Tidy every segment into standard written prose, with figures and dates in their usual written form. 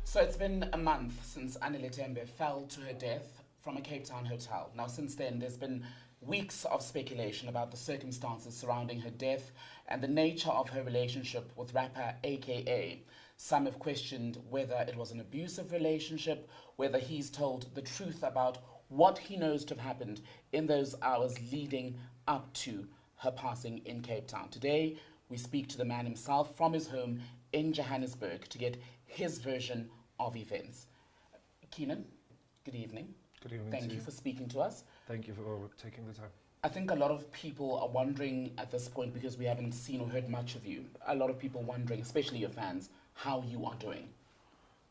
So it's been a month since Tembe fell to her death from a Cape Town hotel. Now, since then, there's been weeks of speculation about the circumstances surrounding her death and the nature of her relationship with rapper AKA. Some have questioned whether it was an abusive relationship, whether he's told the truth about what he knows to have happened in those hours leading up to her passing in Cape Town. Today, we speak to the man himself from his home in Johannesburg to get his version of events. Keenan, good evening. Good evening. Thank you for speaking to us. Thank you for taking the time. I think a lot of people are wondering at this point, because we haven't seen or heard much of you, a lot of people wondering, especially your fans, how you are doing.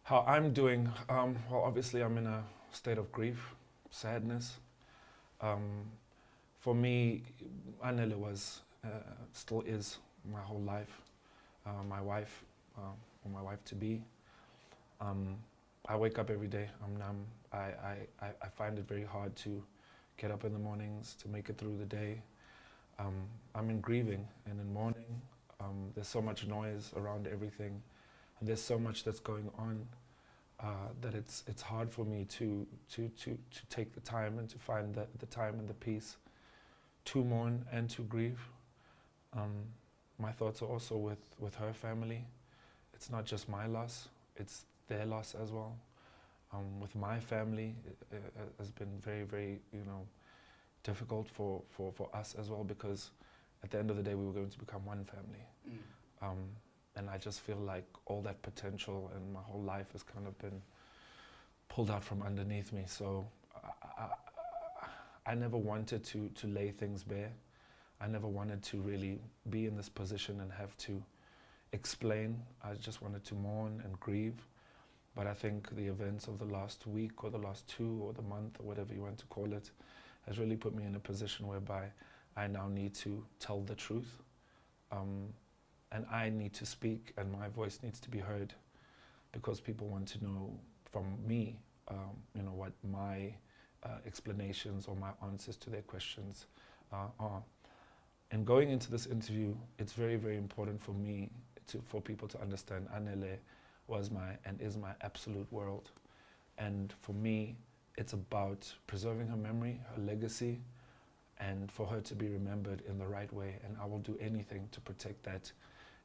How I'm doing? Well, obviously I'm in a state of grief, sadness. For me, Nellie was, still is my whole life, my wife, or my wife to be. I wake up every day, I'm numb. I find it very hard to get up in the mornings, to make it through the day. I'm in grieving and in mourning. There's so much noise around everything, and there's so much that's going on that it's hard for me to take the time and to find the time and the peace to mourn and to grieve. My thoughts are also with her family. It's not just my loss, it's their loss as well. With my family, it has been very, very, difficult for us as well, because at the end of the day, we were going to become one family. And I just feel like all that potential and my whole life has kind of been pulled out from underneath me. So I never wanted to lay things bare. I never wanted to really be in this position and have to explain. I just wanted to mourn and grieve. But I think the events of the last week or the last 2 or the month or whatever you want to call it has really put me in a position whereby I now need to tell the truth. And I need to speak, and my voice needs to be heard, because people want to know from me, what my explanations or my answers to their questions are. And going into this interview, it's very, very important for me for people to understand Anele was and is my absolute world. And for me, it's about preserving her memory, her legacy, and for her to be remembered in the right way. And I will do anything to protect that,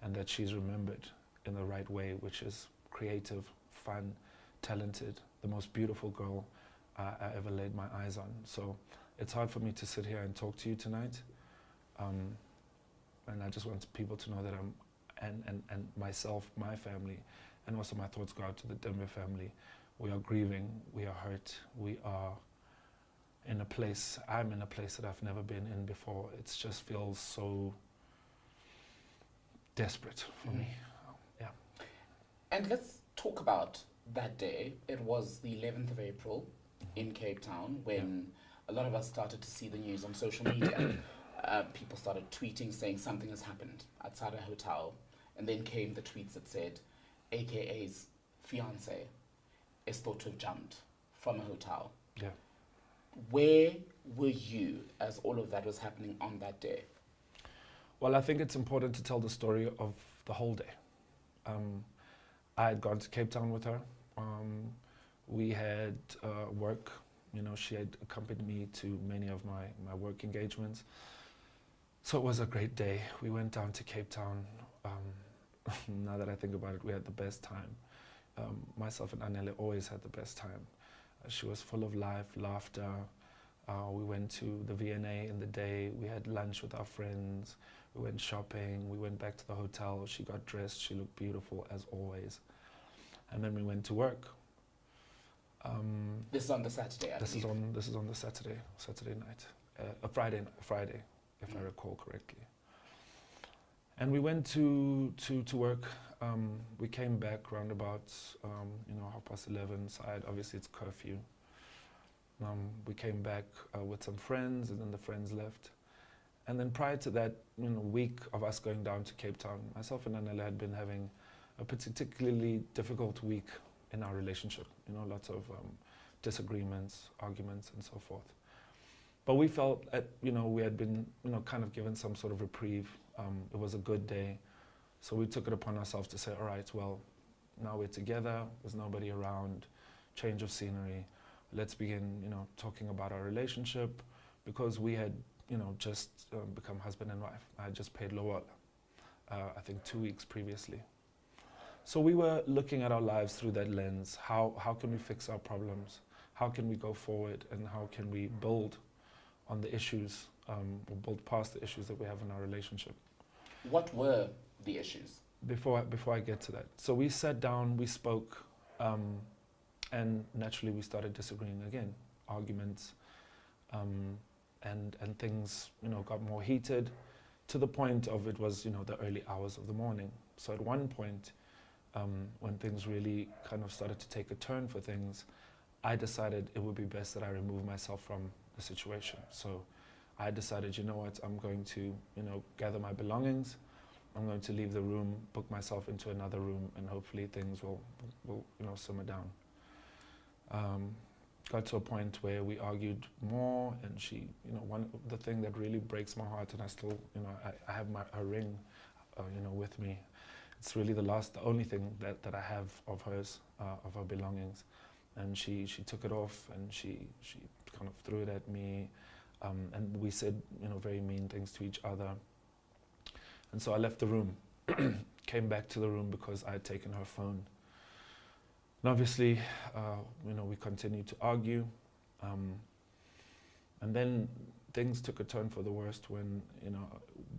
and that she's remembered in the right way, which is creative, fun, talented, the most beautiful girl I ever laid my eyes on. So it's hard for me to sit here and talk to you tonight. And I just want people to know that and myself, my family, and also my thoughts go out to the Tembe family. We are grieving, we are hurt, we are in a place, I'm in a place that I've never been in before. It just feels so desperate for me. Yeah. And let's talk about that day. It was the 11th of April in Cape Town when a lot of us started to see the news on social media. People started tweeting saying something has happened outside a hotel. And then came the tweets that said, AKA's fiance is thought to have jumped from a hotel. Yeah. Where were you as all of that was happening on that day? Well, I think it's important to tell the story of the whole day. I had gone to Cape Town with her. We had work. She had accompanied me to many of my work engagements. So it was a great day. We went down to Cape Town. Now that I think about it, we had the best time. Myself and Anele always had the best time. She was full of life, laughter. We went to the V&A in the day. We had lunch with our friends. We went shopping. We went back to the hotel. She got dressed. She looked beautiful as always. And then we went to work. This is on the Saturday, I This is on the Saturday night, Friday, if I recall correctly. And we went to work. We came back round about 11:30 side. Obviously, it's curfew. We came back with some friends, and then the friends left. And then prior to that, week of us going down to Cape Town, myself and Anela had been having a particularly difficult week in our relationship. Lots of disagreements, arguments, and so forth. But we felt we had been kind of given some sort of reprieve. It was a good day, so we took it upon ourselves to say, all right, well, now we're together, there's nobody around, change of scenery. Let's begin, talking about our relationship, because we had, just become husband and wife. I had just paid lower, I think 2 weeks previously. So we were looking at our lives through that lens. How can we fix our problems? How can we go forward, and how can we build on the issues, or build past the issues that we have in our relationship? What were the issues? Before I get to that. So we sat down, we spoke, and naturally we started disagreeing again. Arguments, and things, got more heated, to the point of it was, the early hours of the morning. So at one point, when things really kind of started to take a turn for things, I decided it would be best that I remove myself from the situation. So I decided, you know what, I'm going to, gather my belongings. I'm going to leave the room, book myself into another room, and hopefully things will simmer down. Got to a point where we argued more, and she, the thing that really breaks my heart, and I still, I have her ring, with me. It's really the only thing that I have of hers, of her belongings. And she took it off, and she kind of threw it at me, and we said, very mean things to each other. And so I left the room, came back to the room because I had taken her phone. And obviously, we continued to argue. And then things took a turn for the worst when,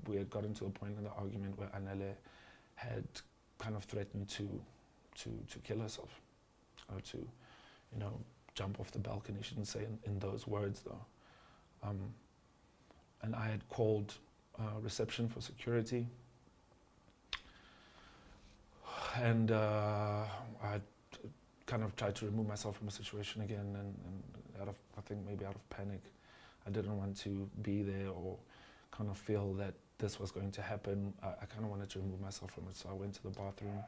we had gotten to a point in the argument where Nellie had kind of threatened to kill herself, or to, jump off the balcony. She didn't say in those words though. And I had called reception for security, and I kind of tried to remove myself from the situation again, and I think maybe out of panic, I didn't want to be there or kind of feel that this was going to happen. I kind of wanted to remove myself from it, so I went to the bathroom,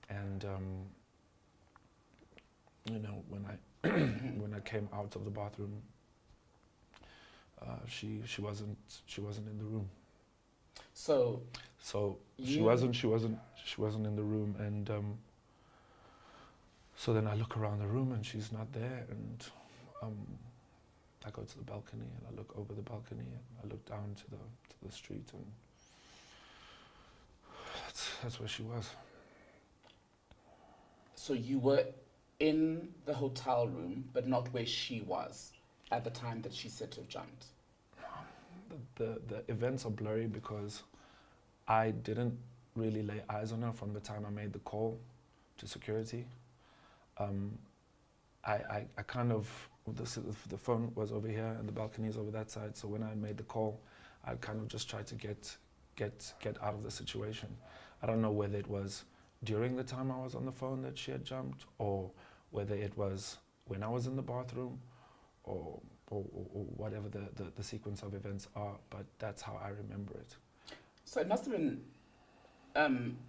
and when I when I came out of the bathroom, she wasn't in the room. So she wasn't in the room, and so then I look around the room and she's not there, and I go to the balcony and I look over the balcony and I look down to the street, and that's where she was. So you were in the hotel room, but not where she was at the time that she said to have jumped? The events are blurry because I didn't really lay eyes on her from the time I made the call to security. I kind of, the phone was over here and the balcony is over that side, so when I made the call, I kind of just tried to get out of the situation. I don't know whether it was during the time I was on the phone that she had jumped, or whether it was when I was in the bathroom, or whatever the sequence of events are, but that's how I remember it. So it must have been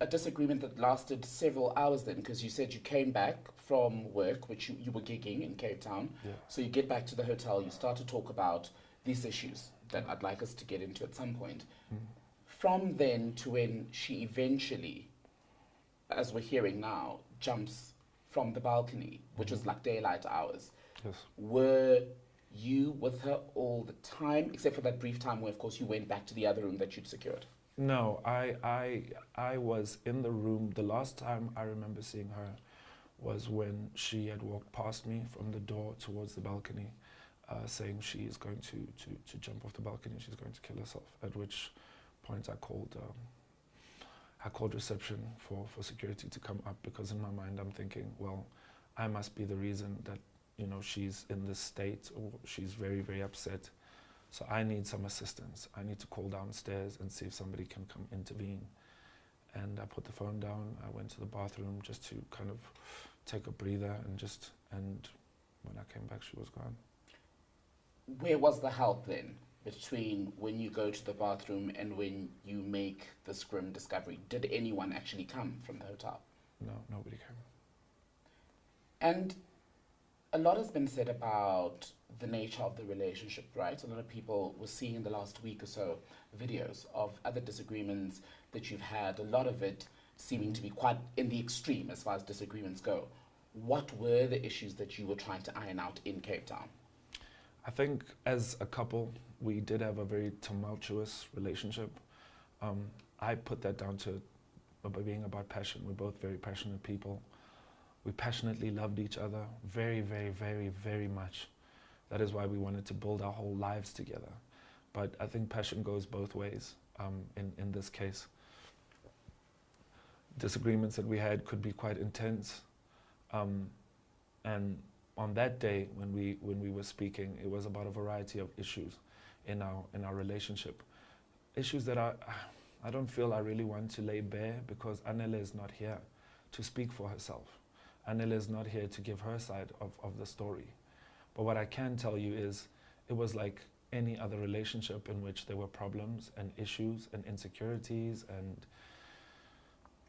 a disagreement that lasted several hours then, because you said you came back from work, which you were gigging in Cape Town. Yeah. So you get back to the hotel, you start to talk about these issues that I'd like us to get into at some point. Mm. From then to when she eventually, as we're hearing now, jumps from the balcony, which was like daylight hours. Yes. Were you with her all the time, except for that brief time where, of course, you went back to the other room that you'd secured? No, I was in the room. The last time I remember seeing her was when she had walked past me from the door towards the balcony, saying she is going to jump off the balcony, she's going to kill herself, at which point I called reception for security to come up, because in my mind I'm thinking, well, I must be the reason that, she's in this state, or she's very, very upset. So I need some assistance. I need to call downstairs and see if somebody can come intervene. And I put the phone down. I went to the bathroom just to kind of take a breather, and when I came back, she was gone. Where was the help then, between when you go to the bathroom and when you make this grim discovery? Did anyone actually come from the hotel? No, nobody came. And a lot has been said about the nature of the relationship, right? A lot of people were seeing in the last week or so videos of other disagreements that you've had. A lot of it seeming to be quite in the extreme as far as disagreements go. What were the issues that you were trying to iron out in Cape Town? I think as a couple, we did have a very tumultuous relationship. I put that down to being about passion. We're both very passionate people. We passionately loved each other very, very, very, very much. That is why we wanted to build our whole lives together. But I think passion goes both ways in this case. Disagreements that we had could be quite intense. And on that day when we were speaking, it was about a variety of issues in our relationship. Issues that I don't feel I really want to lay bare, because Anele is not here to speak for herself. Anele is not here to give her side of the story. But what I can tell you is it was like any other relationship in which there were problems and issues and insecurities and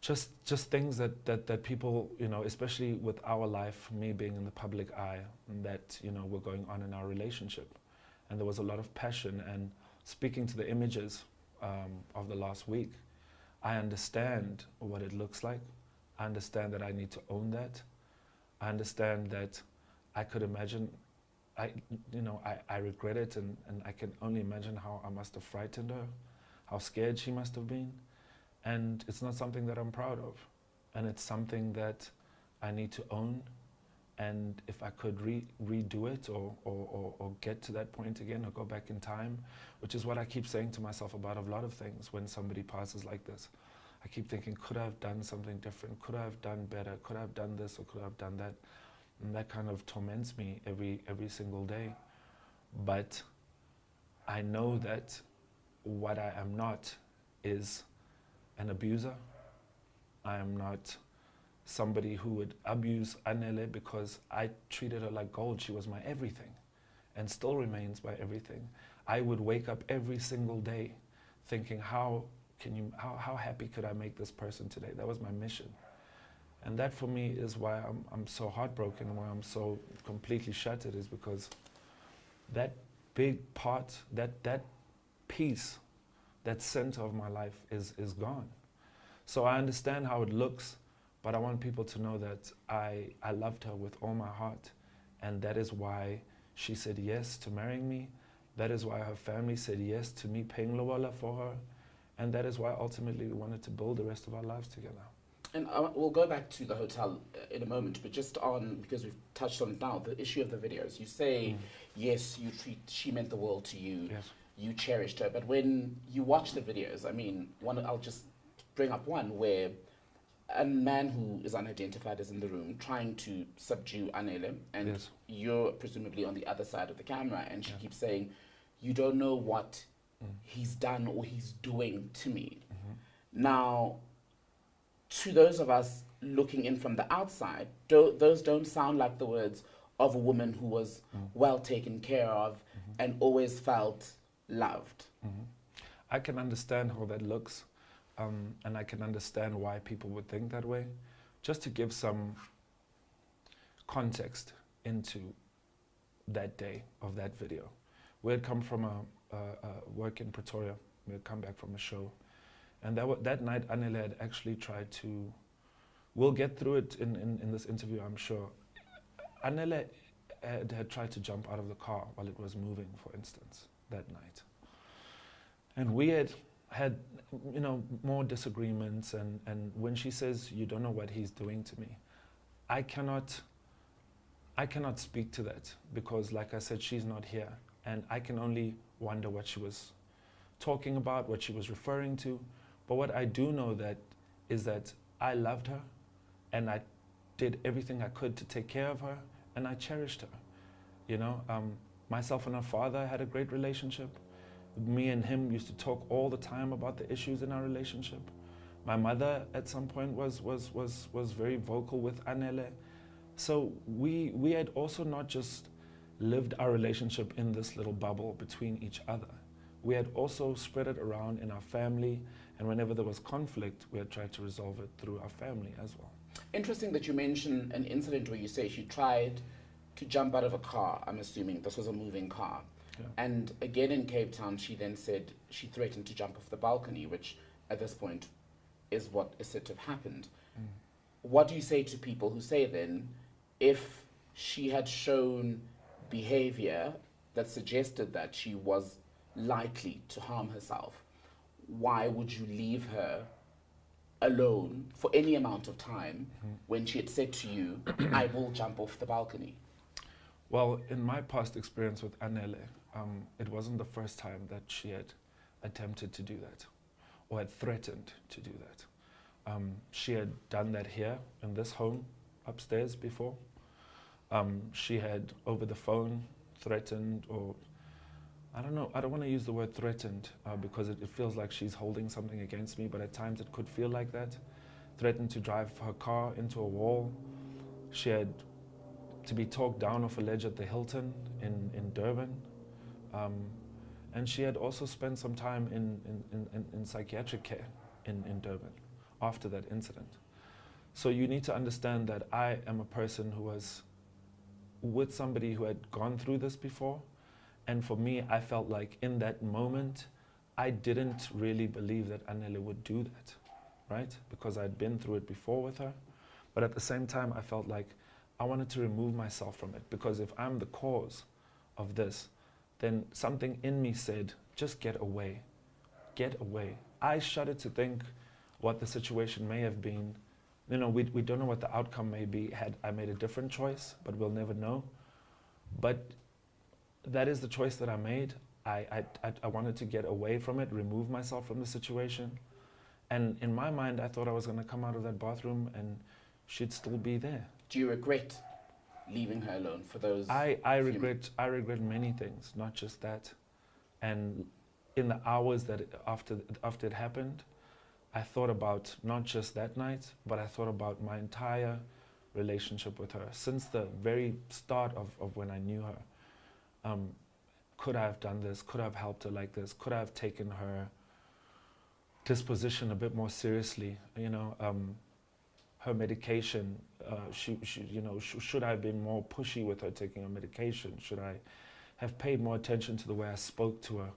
just things that people, you know, especially with our life, me being in the public eye, that, you know, were going on in our relationship. And there was a lot of passion. And speaking to the images of the last week, I understand what it looks like. I understand that I need to own that. I understand that I could imagine, I regret it, and I can only imagine how I must have frightened her, how scared she must have been. And it's not something that I'm proud of. And it's something that I need to own. And if I could redo it or get to that point again, or go back in time, which is what I keep saying to myself about a lot of things when somebody passes like this. I keep thinking, could I have done something different? Could I have done better? Could I have done this, or could I have done that? And that kind of torments me every single day. But I know that what I am not is an abuser. I am not somebody who would abuse Anele, because I treated her like gold. She was my everything and still remains my everything. I would wake up every single day thinking, how happy could I make this person today? That was my mission. And that for me is why I'm so heartbroken, why I'm so completely shattered, is because that big part, that piece, that center of my life is gone. So I understand how it looks, but I want people to know that I loved her with all my heart. And that is why she said yes to marrying me. That is why her family said yes to me paying lobola for her. And that is why ultimately we wanted to build the rest of our lives together. And we'll go back to the hotel in a moment, but just on, because we've touched on it now, the issue of the videos. You say, yes, she meant the world to you. Yes. You cherished her. But when you watch the videos, I mean, I'll just bring up one where a man who is unidentified is in the room trying to subdue Anele, and Yes. you're presumably on the other side of the camera, and she keeps saying, you don't know what he's done or he's doing to me. Now, to those of us looking in from the outside, those don't sound like the words of a woman who was well taken care of and always felt loved. I can understand how that looks, and I can understand why people would think that way. Just to give some context into that day of that video. We had come from a work in Pretoria. We had come back from a show. And that night, Anele had actually tried to, we'll get through it in this interview, I'm sure. Anele had tried to jump out of the car while it was moving, for instance, that night. And we had more disagreements, and when she says, you don't know what he's doing to me, I cannot speak to that, because like I said, she's not here. And I can only wonder what she was talking about, what she was referring to. But what I do know is that I loved her, and I did everything I could to take care of her, and I cherished her. You know, myself and her father had a great relationship. Me and him used to talk all the time about the issues in our relationship. My mother at some point was very vocal with Anele. So we had also not just lived our relationship in this little bubble between each other. We had also spread it around in our family, and whenever there was conflict, we had tried to resolve it through our family as well. Interesting that you mention an incident where you say she tried to jump out of a car. I'm assuming this was a moving car. Yeah. And again in Cape Town, she then said she threatened to jump off the balcony, which at this point is what is said to have happened. What do you say to people who say then, if she had shown behavior that suggested that she was likely to harm herself, why would you leave her alone for any amount of time when she had said to you, I will jump off the balcony? Well, in my past experience with Nellie, it wasn't the first time that she had attempted to do that or had threatened to do that. She had done that here in this home upstairs before. She had over the phone threatened, or I don't know, I don't want to use the word threatened because it feels like she's holding something against me, but at times it could feel like that. Threatened to drive her car into a wall. She had to be talked down off a ledge at the Hilton in Durban. And she had also spent some time in psychiatric care in Durban after that incident. So you need to understand that I am a person who was with somebody who had gone through this before. And for me, I felt like in that moment, I didn't really believe that Nellie would do that, right? Because I'd been through it before with her. But at the same time, I felt like I wanted to remove myself from it, because if I'm the cause of this, then something in me said, just get away, get away. I shuddered to think what the situation may have been. You know, we don't know what the outcome may be had I made a different choice, but we'll never know. But that is the choice that I made. I wanted to get away from it, remove myself from the situation. And in my mind, I thought I was going to come out of that bathroom and she'd still be there. Do you regret leaving her alone for those? I regret many things, not just that. And in the hours that after it happened, I thought about not just that night, but I thought about my entire relationship with her since the very start of when I knew her. Could I have done this? Could I have helped her like this? Could I have taken her disposition a bit more seriously? You know, her medication. Should I have been more pushy with her taking her medication? Should I have paid more attention to the way I spoke to her?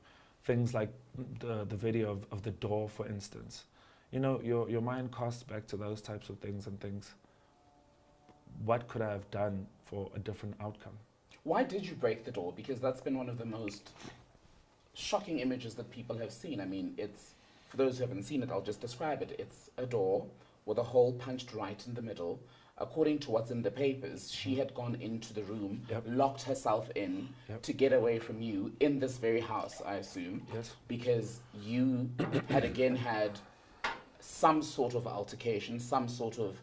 Things like the video of the door, for instance. You know, your mind casts back to those types of things and thinks, what could I have done for a different outcome? Why did you break the door? Because that's been one of the most shocking images that people have seen. I mean, it's, for those who haven't seen it, I'll just describe it. It's a door with a hole punched right in the middle. According to what's in the papers, she had gone into the room, locked herself in to get away from you in this very house, I assume. Yes. Because you had again had some sort of altercation, some sort of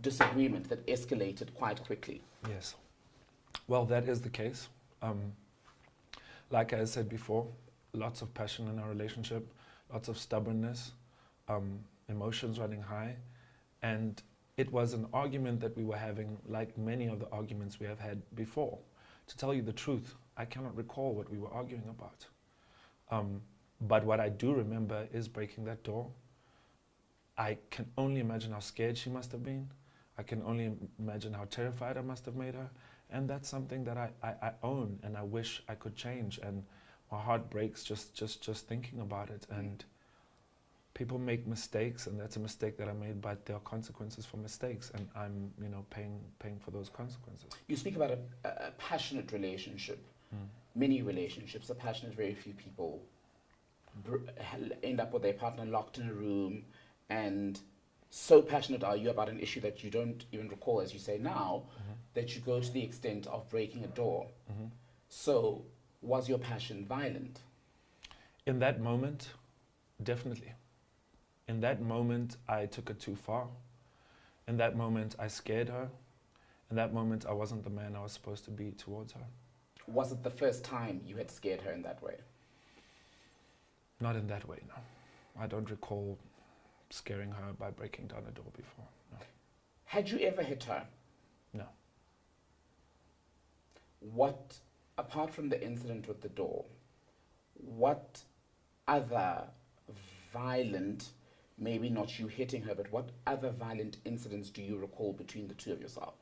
disagreement that escalated quite quickly. Yes. Well, that is the case. Like I said before, lots of passion in our relationship, lots of stubbornness, emotions running high. And it was an argument that we were having like many of the arguments we have had before. To tell you the truth, I cannot recall what we were arguing about. But what I do remember is breaking that door. I can only imagine how scared she must have been. I can only imagine how terrified I must have made her. And that's something that I own and I wish I could change. And my heart breaks just thinking about it. And people make mistakes, and that's a mistake that I made, but there are consequences for mistakes, and I'm, paying for those consequences. You speak about a passionate relationship. Many relationships are passionate. Very few people end up with their partner locked in a room, and so passionate are you about an issue that you don't even recall, as you say now, that you go to the extent of breaking a door. So was your passion violent? In that moment, definitely. In that moment, I took it too far. In that moment, I scared her. In that moment, I wasn't the man I was supposed to be towards her. Was it the first time you had scared her in that way? Not in that way, no. I don't recall scaring her by breaking down a door before, no. Had you ever hit her? No. What, apart from the incident with the door, what other violent, maybe not you hitting her, but what other violent incidents do you recall between the two of yourself?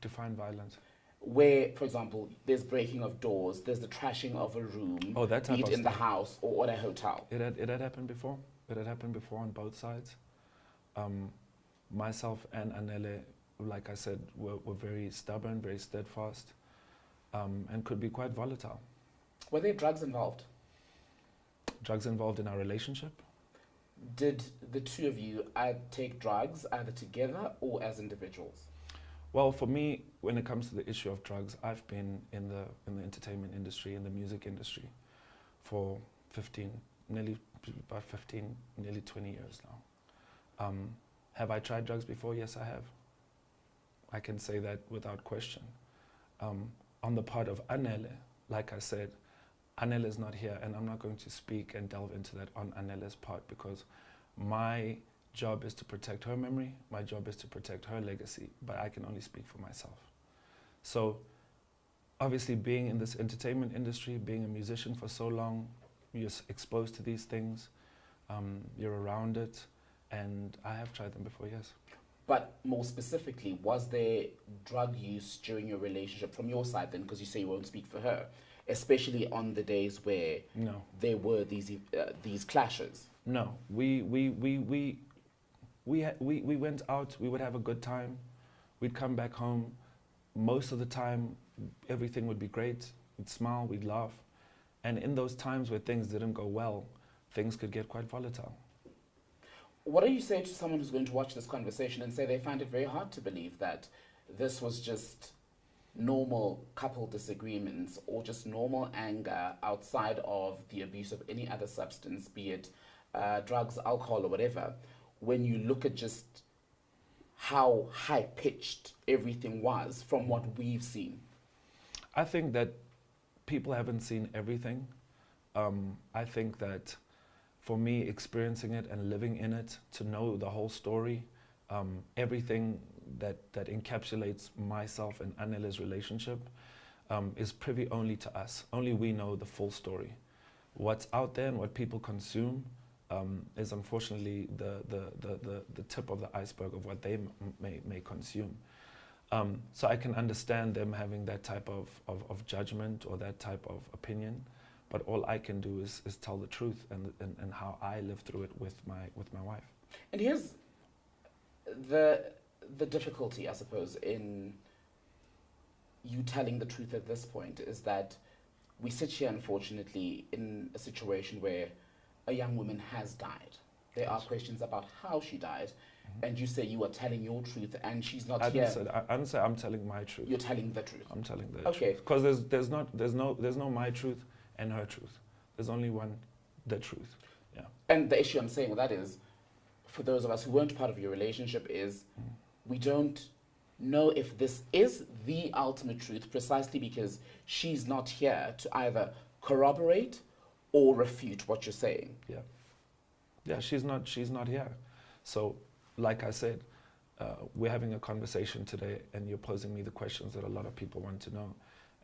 Define violence. Where, for example, there's breaking of doors, there's the trashing of a room, Oh, that type be it of in the stuff. house or at a hotel. It had happened before. It had happened before on both sides. Myself and Anele, like I said, were very stubborn, very steadfast, and could be quite volatile. Were there drugs involved? Drugs involved in our relationship? Did the two of you take drugs either together or as individuals? Well, for me, when it comes to the issue of drugs, I've been in the entertainment industry, in the music industry, for nearly 20 years now. Have I tried drugs before? Yes, I have. I can say that without question. On the part of Anele, like I said, Anele is not here, and I'm not going to speak and delve into that on Anele's part, because my job is to protect her memory, my job is to protect her legacy, but I can only speak for myself. So obviously, being in this entertainment industry, being a musician for so long, you're exposed to these things, you're around it, and I have tried them before, yes. But more specifically, was there drug use during your relationship from your side then, because you say you won't speak for her, especially on the days where No. there were these clashes? No, we went out, we would have a good time, we'd come back home, most of the time everything would be great, we'd smile, we'd laugh, and in those times where things didn't go well, things could get quite volatile. What do you say to someone who's going to watch this conversation and say they find it very hard to believe that this was just normal couple disagreements or just normal anger outside of the abuse of any other substance, be it drugs, alcohol, or whatever, when you look at just how high-pitched everything was from what we've seen? I think that people haven't seen everything. I think that for me, experiencing it and living in it, to know the whole story, everything that encapsulates myself and Anele's relationship is privy only to us. Only we know the full story. What's out there and what people consume is unfortunately the tip of the iceberg of what they may consume. So I can understand them having that type of judgment or that type of opinion, but all I can do is tell the truth and how I live through it with my wife. And here's the difficulty, I suppose, in you telling the truth at this point, is that we sit here, unfortunately, in a situation where a young woman has died. There are questions about how she died, and you say you are telling your truth, and she's not here. I didn't say I'm telling my truth. You're telling the truth. I'm telling the Okay. truth. Because there's no my truth and her truth. There's only one, the truth. Yeah. And the issue I'm saying with that is, for those of us who weren't part of your relationship, is we don't know if this is the ultimate truth, precisely because she's not here to either corroborate or refute what you're saying. Yeah. Yeah, she's not here. So, like I said, we're having a conversation today, and you're posing me the questions that a lot of people want to know.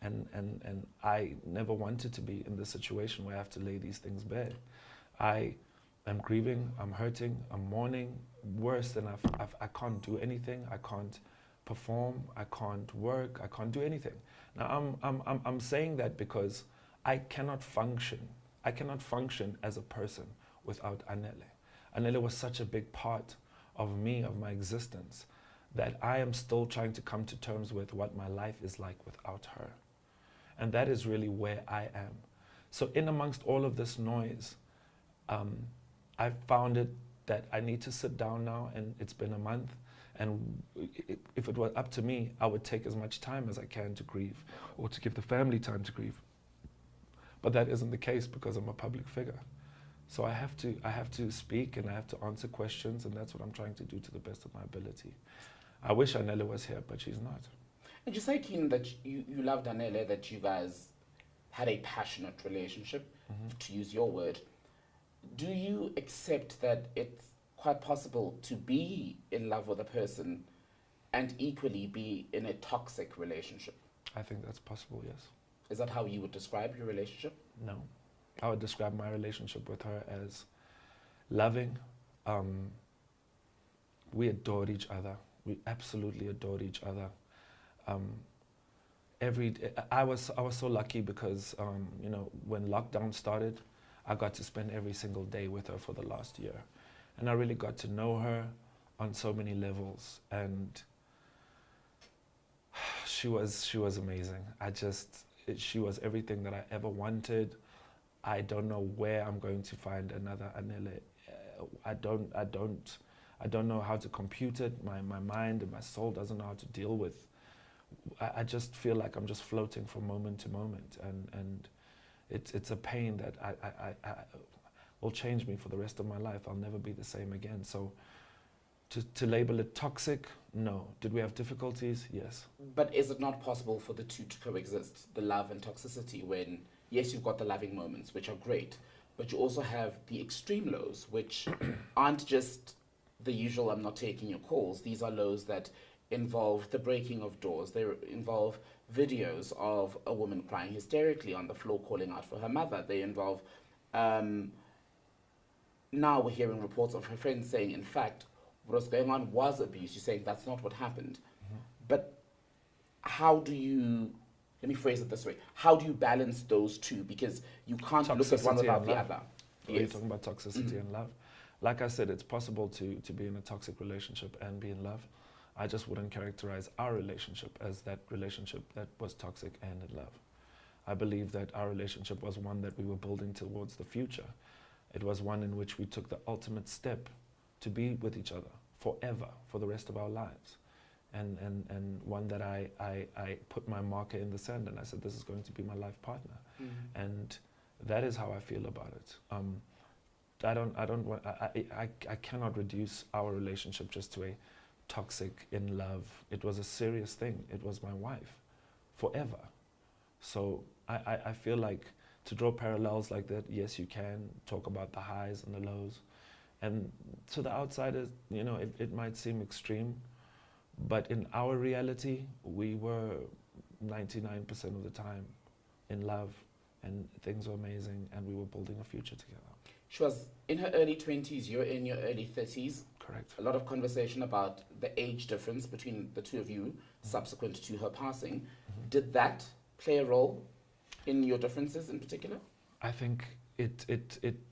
And I never wanted to be in this situation where I have to lay these things bare. I am grieving, I'm hurting, I'm mourning. Worse than I can't do anything. I can't perform. I can't work. I can't do anything. Now I'm saying that because I cannot function. I cannot function as a person without Anele. Anele was such a big part of me, of my existence, that I am still trying to come to terms with what my life is like without her. And that is really where I am. So in amongst all of this noise, I found it that I need to sit down now, and it's been a month, and if it were up to me, I would take as much time as I can to grieve, or to give the family time to grieve. But that isn't the case because I'm a public figure. So I have to speak, and I have to answer questions, and that's what I'm trying to do to the best of my ability. I wish Anele was here, but she's not. And you say, Keen, that you loved Anele, that you guys had a passionate relationship, to use your word. Do you accept that it's quite possible to be in love with a person and equally be in a toxic relationship? I think that's possible, yes. Is that how you would describe your relationship? No. I would describe my relationship with her as loving. We adored each other. We absolutely adored each other. I was so lucky because, when lockdown started, I got to spend every single day with her for the last year. And I really got to know her on so many levels. And she was amazing. She was everything that I ever wanted. I don't know where I'm going to find another Anele. I don't know how to compute it. My mind and my soul doesn't know how to deal with. I just feel like I'm just floating from moment to moment, and it's a pain that I will change me for the rest of my life. I'll never be the same again. So to label it toxic, no. Did we have difficulties? Yes. But is it not possible for the two to coexist, the love and toxicity, when, yes, you've got the loving moments, which are great, but you also have the extreme lows, which aren't just the usual, I'm not taking your calls. These are lows that involve the breaking of doors. They involve videos of a woman crying hysterically on the floor, calling out for her mother. They involve, now we're hearing reports of her friends saying, in fact, what was going on was abuse. You're saying that's not what happened. Mm-hmm. But how do you, let me phrase it this way, how do you balance those two? Because you can't look at one without the other. Yes. Are you talking about toxicity and love? Like I said, it's possible to be in a toxic relationship and be in love. I just wouldn't characterize our relationship as that relationship that was toxic and in love. I believe that our relationship was one that we were building towards the future. It was one in which we took the ultimate step to be with each other forever, for the rest of our lives. And one that I put my marker in the sand and I said, this is going to be my life partner. Mm-hmm. And that is how I feel about it. I cannot reduce our relationship just to a toxic in love. It was a serious thing. It was my wife forever. So I feel like to draw parallels like that, yes, you can talk about the highs and the lows. And to the outsiders, it might seem extreme, but in our reality, we were 99% of the time in love, and things were amazing, and we were building a future together. She was in her early 20s, you're in your early 30s. Correct. A lot of conversation about the age difference between the two of you, mm-hmm. subsequent to her passing. Mm-hmm. Did that play a role in your differences in particular? I think it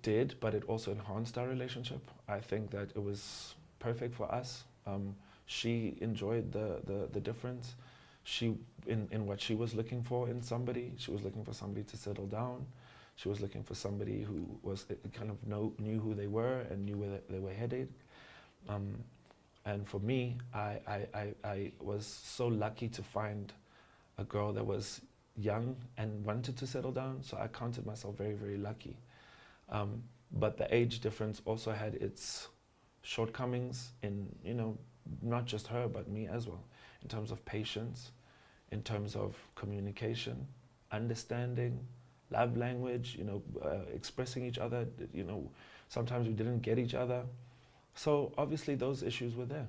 did, but it also enhanced our relationship. I think that it was perfect for us. She enjoyed the difference. She in what she was looking for in somebody. She was looking for somebody to settle down. She was looking for somebody who was kind of knew who they were and knew where they were headed. And for me, I was so lucky to find a girl that was young and wanted to settle down, so I counted myself very, very lucky. But the age difference also had its shortcomings in, not just her, but me as well, in terms of patience, in terms of communication, understanding, love language, expressing each other, sometimes we didn't get each other. So obviously those issues were there.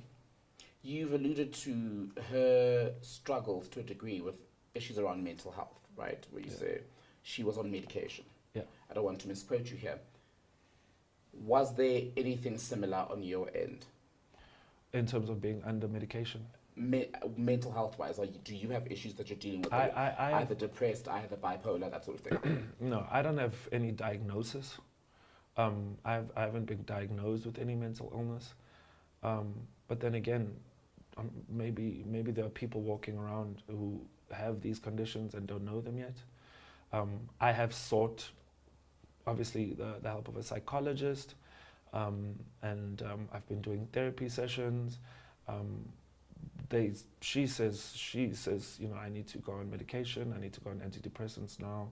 You've alluded to her struggles to a degree with issues around mental health, right? Where you say she was on medication. Yeah. I don't want to misquote you here. Was there anything similar on your end? In terms of being under medication? Mental health-wise, do you have issues that you're dealing with? Either depressed, either bipolar, that sort of thing? No, I don't have any diagnosis. I haven't been diagnosed with any mental illness. But then again, maybe there are people walking around who have these conditions and don't know them yet. I have sought, obviously, the help of a psychologist, and I've been doing therapy sessions. She says, I need to go on medication, I need to go on antidepressants now,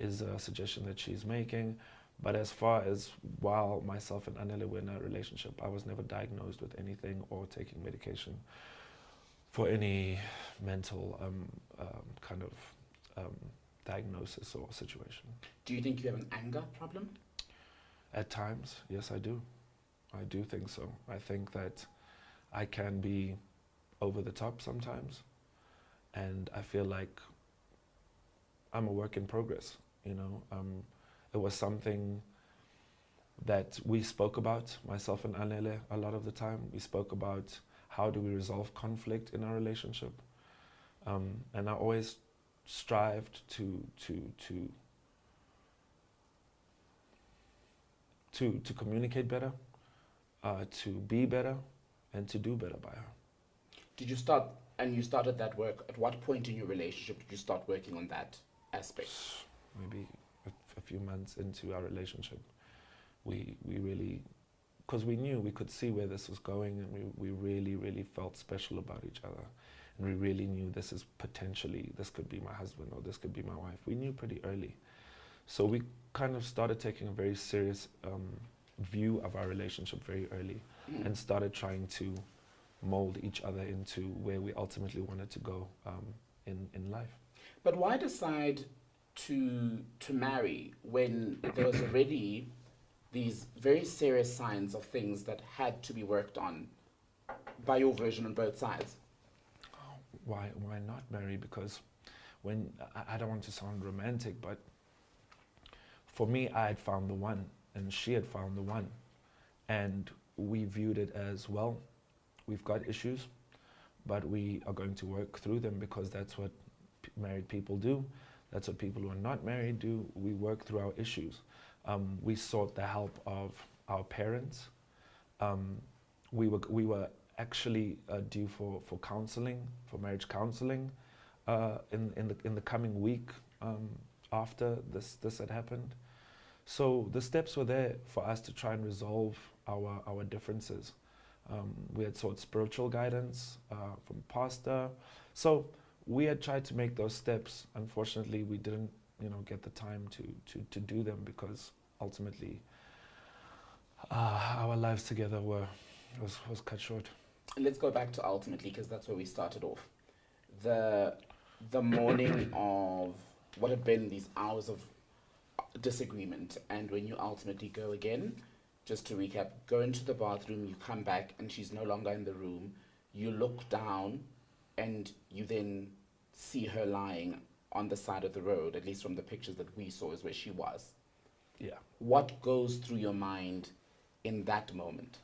is a suggestion that she's making. But as far as while myself and Anneli were in a relationship, I was never diagnosed with anything or taking medication for any mental kind of diagnosis or situation. Do you think you have an anger problem? At times, yes, I do. I do think so. I think that I can be over the top sometimes, and I feel like I'm a work in progress, It was something that we spoke about, myself and Annele, a lot of the time. We spoke about how do we resolve conflict in our relationship. And I always strived to to communicate better, to be better, and to do better by her. Did you start, and you started that work, at what point in your relationship did you start working on that aspect? Maybe a few months into our relationship, we really, because we knew, we could see where this was going, and we really felt special about each other. And we really knew this could be my husband or this could be my wife. We knew pretty early. So we kind of started taking a very serious view of our relationship very early and started trying to mold each other into where we ultimately wanted to go in life. But why decide to marry when there was already these very serious signs of things that had to be worked on by your version on both sides? Why not marry? Because when I don't want to sound romantic, but for me, I had found the one, and she had found the one, and we viewed it as, well, we've got issues, but we are going to work through them, because that's what married people do. That's what people who are not married do. We work through our issues. We sought the help of our parents. We were actually due for counseling, for marriage counseling, in the coming week after this had happened. So the steps were there for us to try and resolve our differences. We had sought spiritual guidance from pastor. So we had tried to make those steps. Unfortunately, we didn't, get the time to do them, because ultimately our lives together was cut short. Let's go back to ultimately, because that's where we started off. The morning of what had been these hours of disagreement, and when you ultimately go again, just to recap, go into the bathroom, you come back and she's no longer in the room, you look down and you then see her lying on the side of the road, at least from the pictures that we saw is where she was. Yeah. What goes through your mind in that moment?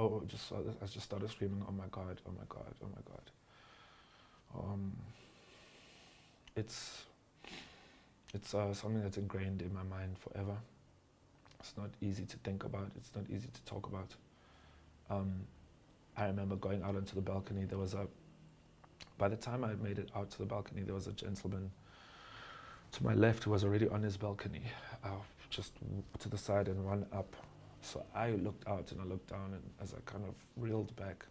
I just started screaming, "Oh my God, oh my God, oh my God." It's something that's ingrained in my mind forever. It's not easy to think about. It's not easy to talk about. I remember going out onto the balcony. By the time I made it out to the balcony, there was a gentleman to my left who was already on his balcony, just to the side and one up. So I looked out and I looked down, and as I kind of reeled back,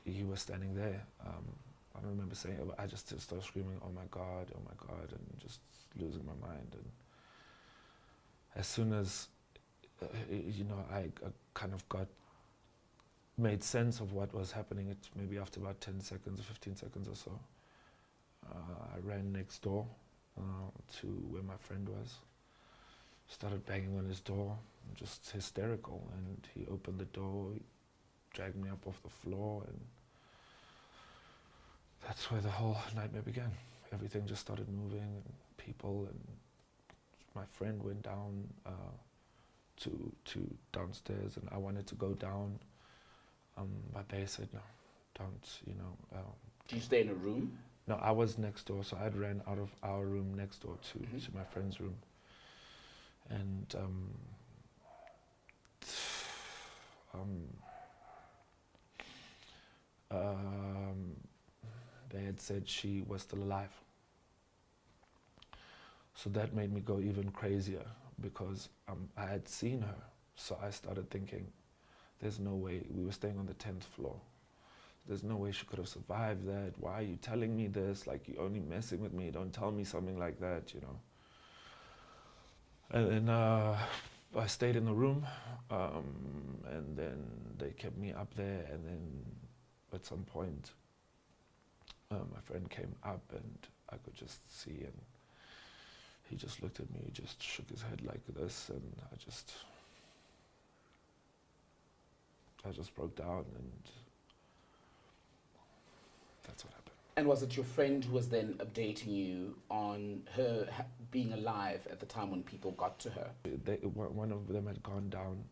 he was standing there. I don't remember saying it, but I just started screaming, "Oh my God, oh my God," and just losing my mind. And as soon as, I kind of made sense of what was happening, it maybe after about 10 seconds or 15 seconds or so, I ran next door to where my friend was, started banging on his door, just hysterical, and he opened the door, he dragged me up off the floor, and that's where the whole nightmare began. Everything just started moving, and people, and my friend went down to downstairs, and I wanted to go down, but they said, "No, don't, Do you stay in a room? No, I was next door, so I ran out of our room next door to my friend's room. And they had said she was still alive. So that made me go even crazier, because I had seen her. So I started thinking, there's no way. We were staying on the 10th floor. There's no way she could have survived that. Why are you telling me this? Like, you're only messing with me. Don't tell me something like that, And then I stayed in the room, and then they kept me up there, and then at some point, my friend came up, and I could just see, and he just looked at me, he just shook his head like this, and I just broke down, and that's what happened. And was it your friend who was then updating you on her being alive at the time when people got to her? One of them had gone down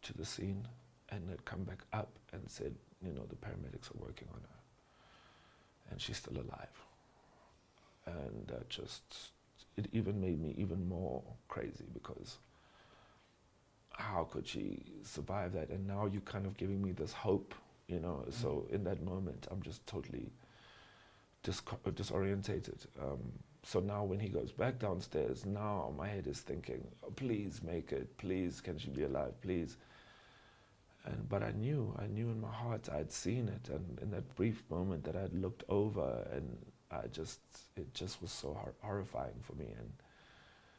to the scene and had come back up and said, the paramedics are working on her. and she's still alive. And that just, it even made me even more crazy, because how could she survive that? And now you're kind of giving me this hope, you know. So in that moment, I'm just totally disorientated. So now when he goes back downstairs, now my head is thinking, oh, please make it, please, can she be alive, please. But I knew in my heart I'd seen it, and in that brief moment that I'd looked over, and it just was so horrifying for me. And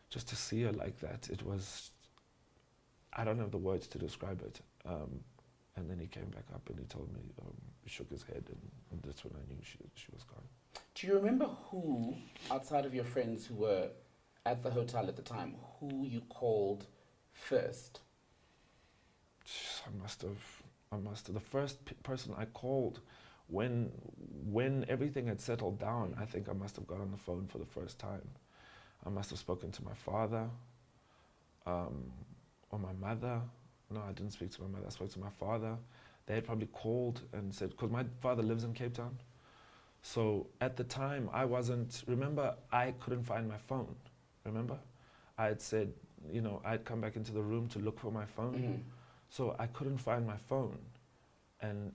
just to see her like that, it was, I don't have the words to describe it. And then he came back up and he told me, he shook his head, and that's when I knew she was gone. Do you remember who, outside of your friends who were at the hotel at the time, who you called first? I must have. The first person I called when everything had settled down, I think I must have got on the phone for the first time. I must have spoken to my father, or my mother. No, I didn't speak to my mother. I spoke to my father. They had probably called and said, because my father lives in Cape Town. So at the time, remember, I couldn't find my phone. Remember? I had said, you know, I'd come back into the room to look for my phone. Mm-hmm. So I couldn't find my phone. And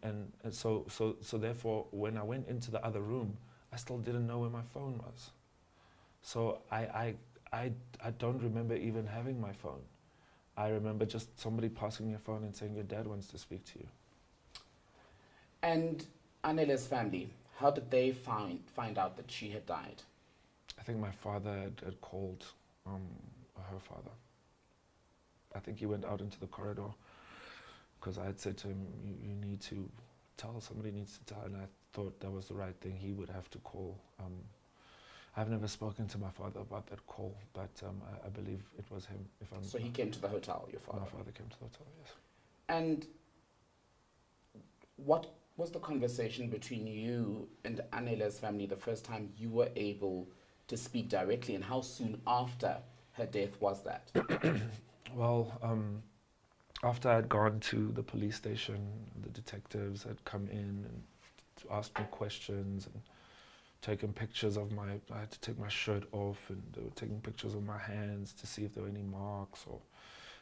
so therefore, when I went into the other room, I still didn't know where my phone was. So I don't remember even having my phone. I remember just somebody passing me a phone and saying, your dad wants to speak to you. And Anele's family, how did they find out that she had died? I think my father had called her father. I think he went out into the corridor, because I had said to him, you need to tell, somebody needs to tell, and I thought that was the right thing. He would have to call. I've never spoken to my father about that call, but I believe it was him. So he came to the hotel, your father? My father came to the hotel, yes. And what was the conversation between you and Anele's family the first time you were able to speak directly, and how soon after her death was that? Well, after I'd gone to the police station, the detectives had come in and asked me questions and taken pictures of I had to take my shirt off, and they were taking pictures of my hands to see if there were any marks or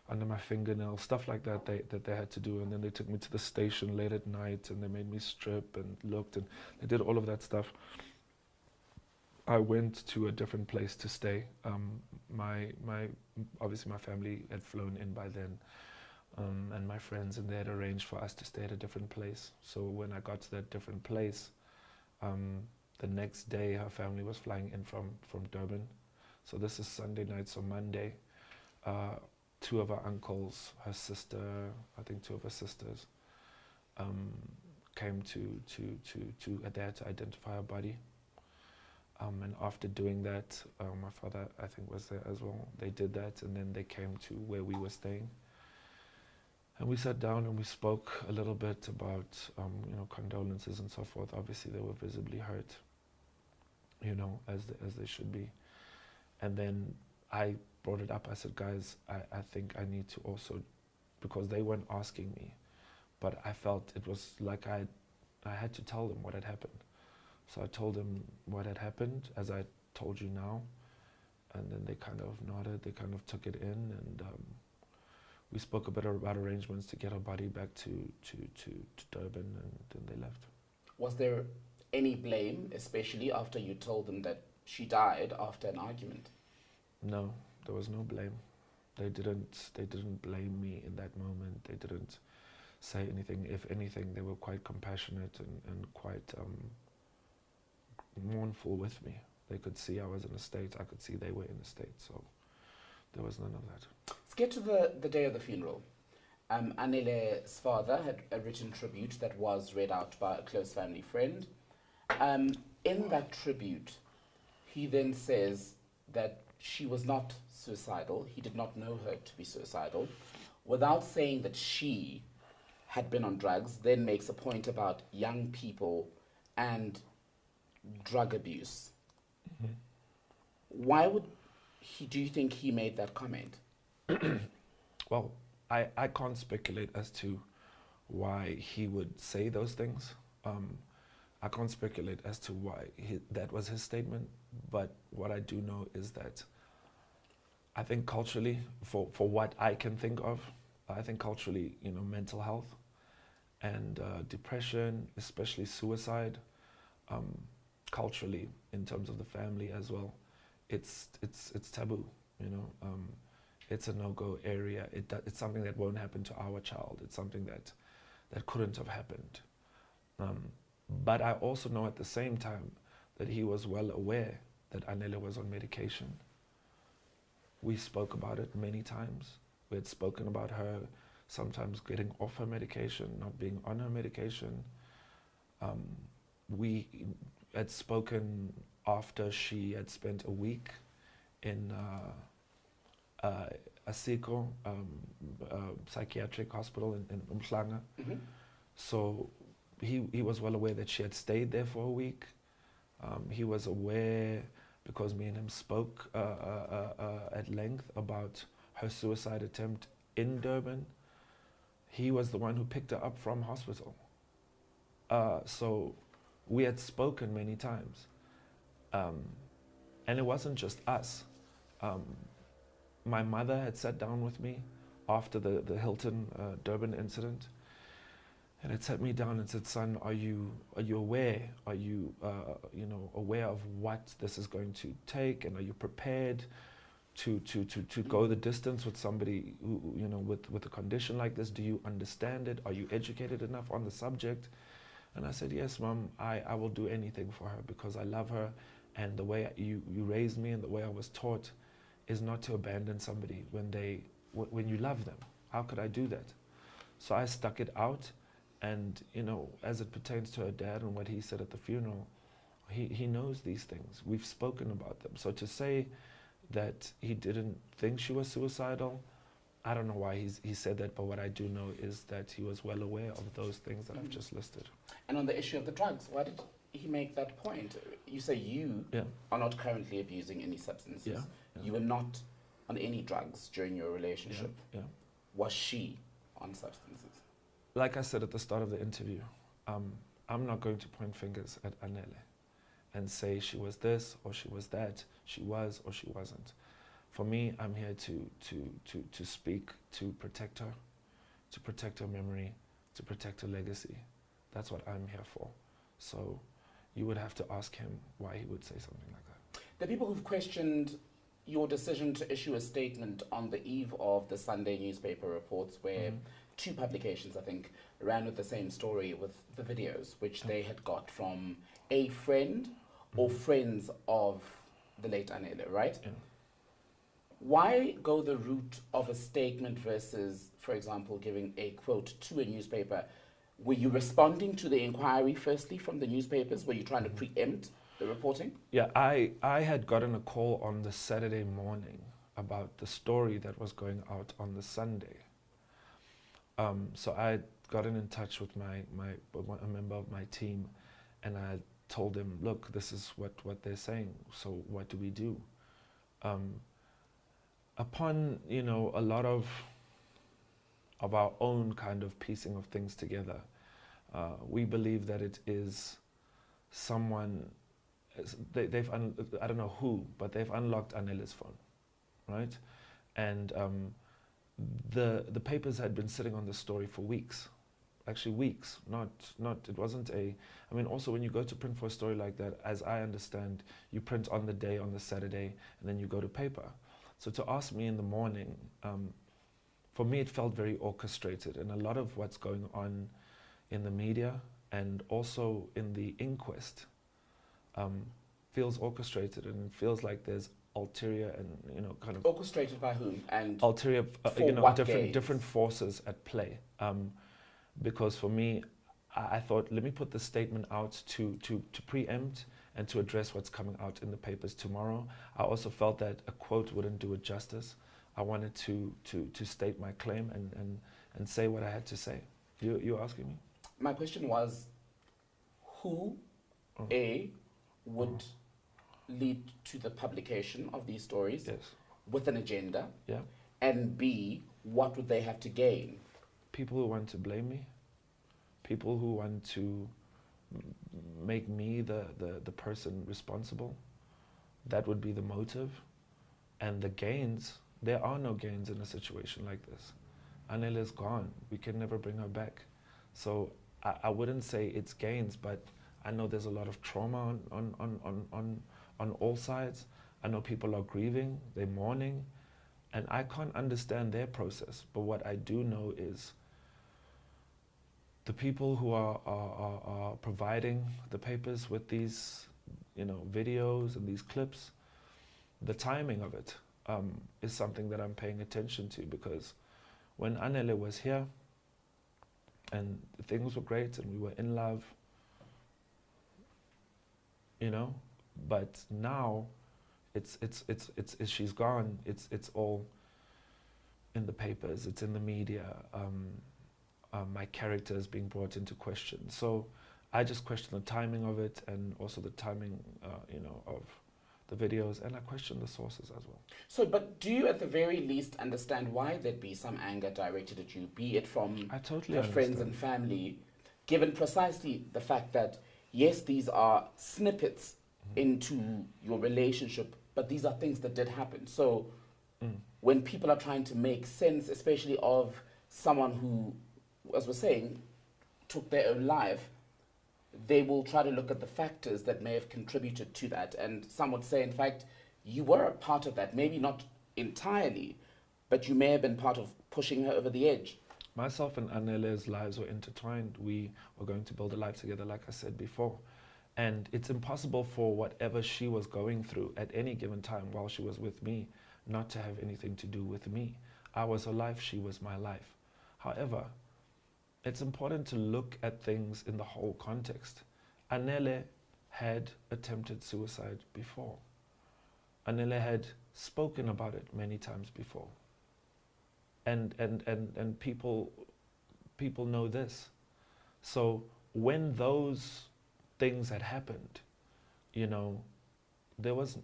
under my fingernails, stuff like that they had to do. And then they took me to the station late at night, and they made me strip and looked, and they did all of that stuff. I went to a different place to stay. Obviously my family had flown in by then, and my friends, and they had arranged for us to stay at a different place. So when I got to that different place, the next day her family was flying in from Durban. So this is Sunday night, so Monday, two of her uncles, her sister, I think two of her sisters, came they had to identify her body. And after doing that, my father, I think, was there as well. They did that, and then they came to where we were staying. And we sat down and we spoke a little bit about, condolences and so forth. Obviously, they were visibly hurt, as they should be. And then I brought it up. I said, guys, I think I need to also, because they weren't asking me, but I felt it was like I had to tell them what had happened. So I told them what had happened, as I told you now, and then they kind of nodded, they kind of took it in, and we spoke a bit about arrangements to get her body back to Durban, and then they left. Was there any blame, especially after you told them that she died after an argument? No, there was no blame. They didn't blame me in that moment. They didn't say anything. If anything, they were quite compassionate and quite mournful with me. They could see I was in a state. I could see they were in a state. So there was none of that. Let's get to the day of the funeral. Anele's father had a written tribute that was read out by a close family friend. In that tribute, he then says that she was not suicidal. He did not know her to be suicidal. Without saying that she had been on drugs, then makes a point about young people and drug abuse. Mm-hmm. Why do you think he made that comment? Well, I can't speculate as to why he would say those things. I can't speculate as to why that was his statement, but what I do know is that I think culturally, for what I can think of, I think culturally, mental health and depression, especially suicide, culturally, in terms of the family as well, it's taboo, it's a no-go area. It's something that won't happen to our child. It's something that couldn't have happened. But I also know at the same time that he was well aware that Anele was on medication. We spoke about it many times. We had spoken about her sometimes getting off her medication, not being on her medication. We had spoken after she had spent a week in a SICO, psychiatric hospital in Umhlanga. Mm-hmm. So he was well aware that she had stayed there for a week. He was aware, because me and him spoke at length about her suicide attempt in Durban. He was the one who picked her up from hospital. So we had spoken many times. And it wasn't just us. My mother had sat down with me after the Hilton Durban incident, and had sat me down and said, "Son, are you aware? Are you aware of what this is going to take, and are you prepared to go the distance with somebody who, with a condition like this? Do you understand it? Are you educated enough on the subject?" And I said, "Yes, Mom, I will do anything for her because I love her, and the way you raised me and the way I was taught is not to abandon somebody when you love them. How could I do that?" So I stuck it out, and as it pertains to her dad and what he said at the funeral, he knows these things. We've spoken about them. So to say that he didn't think she was suicidal, I don't know why he said that, but what I do know is that he was well aware of those things that I've just listed. And on the issue of the drugs, why did he make that point? You say you are not currently abusing any substances. Yeah. You were not on any drugs during your relationship. Yeah. Was she on substances? Like I said at the start of the interview, I'm not going to point fingers at Anele and say she was this or she was that, she was or she wasn't. For me, I'm here to speak, to protect her memory, to protect her legacy. That's what I'm here for. So you would have to ask him why he would say something like that. The people who've questioned your decision to issue a statement on the eve of the Sunday newspaper reports, where two publications, I think, ran with the same story with the videos, which they had got from a friend or friends of the late Anele, right? Yeah. Why go the route of a statement versus, for example, giving a quote to a newspaper? Were you responding to the inquiry firstly from the newspapers? Were you trying to preempt the reporting? Yeah, I had gotten a call on the Saturday morning about the story that was going out on the Sunday. So I had gotten in touch with a member of my team, and I told him, "Look, this is what they're saying. So what do we do?" Upon a lot of our own kind of piecing of things together, we believe that it is someone. I don't know who, but they've unlocked Anele's phone, right? And the papers had been sitting on the story for weeks, actually weeks. It wasn't I mean, also when you go to print for a story like that, as I understand, you print on the day, on the Saturday, and then you go to paper. So to ask me in the morning, for me it felt very orchestrated, and a lot of what's going on in the media and also in the inquest feels orchestrated, and it feels like there's ulterior and kind of orchestrated by whom and ulterior what different forces at play. Because for me, I thought, let me put the statement out to preempt and to address what's coming out in the papers tomorrow. I also felt that a quote wouldn't do it justice. I wanted to state my claim and say what I had to say. You asking me? My question was, who would lead to the publication of these stories? Yes. With an agenda? Yeah. And B, what would they have to gain? People who want to blame me, people who want to make me the person responsible. That would be the motive. And the gains, there are no gains in a situation like this. Anele is gone. We can never bring her back. So I wouldn't say it's gains, but I know there's a lot of trauma on all sides. I know people are grieving, they're mourning, and I can't understand their process. But what I do know is the people who are providing the papers with these, videos and these clips, the timing of it is something that I'm paying attention to, because when Anele was here and things were great and we were in love, but now it's she's gone. It's all in the papers. It's in the media. My character is being brought into question. So I just question the timing of it, and also the timing, of the videos, and I question the sources as well. So, but do you at the very least understand why there'd be some anger directed at you, be it from I totally her friends understand. and family, given precisely the fact that, yes, these are snippets into your relationship, but these are things that did happen. So when people are trying to make sense, especially of someone who, as we're saying, took their own life, they will try to look at the factors that may have contributed to that. And some would say, in fact, you were a part of that. Maybe not entirely, but you may have been part of pushing her over the edge. Myself and Anele's lives were intertwined. We were going to build a life together, like I said before. And it's impossible for whatever she was going through at any given time while she was with me not to have anything to do with me. I was her life, she was my life. However, it's important to look at things in the whole context. Anele had attempted suicide before. Anele had spoken about it many times before. And people know this. So when those things had happened, there was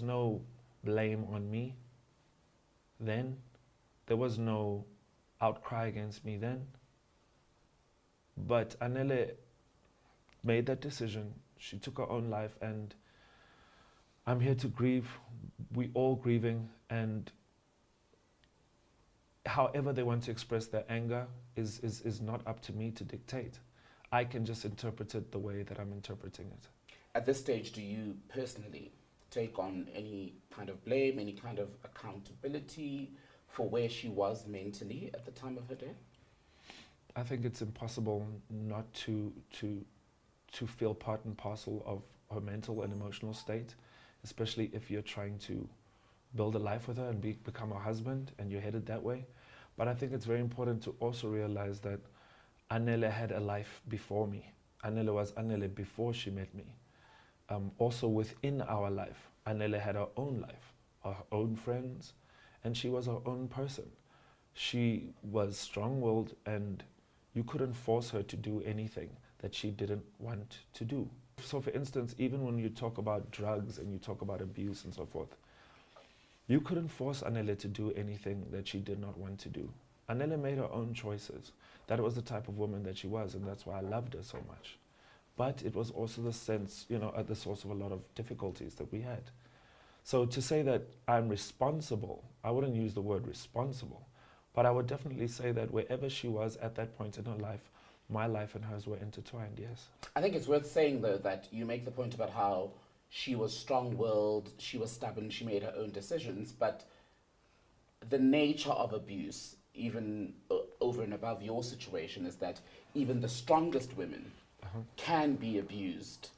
no blame on me then. There was no outcry against me then. But Anele made that decision. She took her own life, and I'm here to grieve. We all grieving, and however they want to express their anger is not up to me to dictate. I can just interpret it the way that I'm interpreting it. At this stage, do you personally take on any kind of blame, any kind of accountability for where she was mentally at the time of her death? I think it's impossible not to feel part and parcel of her mental and emotional state, especially if you're trying to build a life with her and become a husband and you're headed that way. But I think it's very important to also realize that Anele had a life before me. Anele was Anele before she met me. Also within our life, Anele had her own life, her own friends, and she was her own person. She was strong-willed, and you couldn't force her to do anything that she didn't want to do. So for instance, even when you talk about drugs and you talk about abuse and so forth, you couldn't force Anele to do anything that she did not want to do. Anele made her own choices. That was the type of woman that she was, and that's why I loved her so much. But it was also the sense, at the source of a lot of difficulties that we had. So to say that I'm responsible, I wouldn't use the word responsible, but I would definitely say that wherever she was at that point in her life, my life and hers were intertwined, yes. I think it's worth saying, though, that you make the point about how she was strong-willed, she was stubborn, she made her own decisions, but the nature of abuse, even over and above your situation, is that even the strongest women can be abused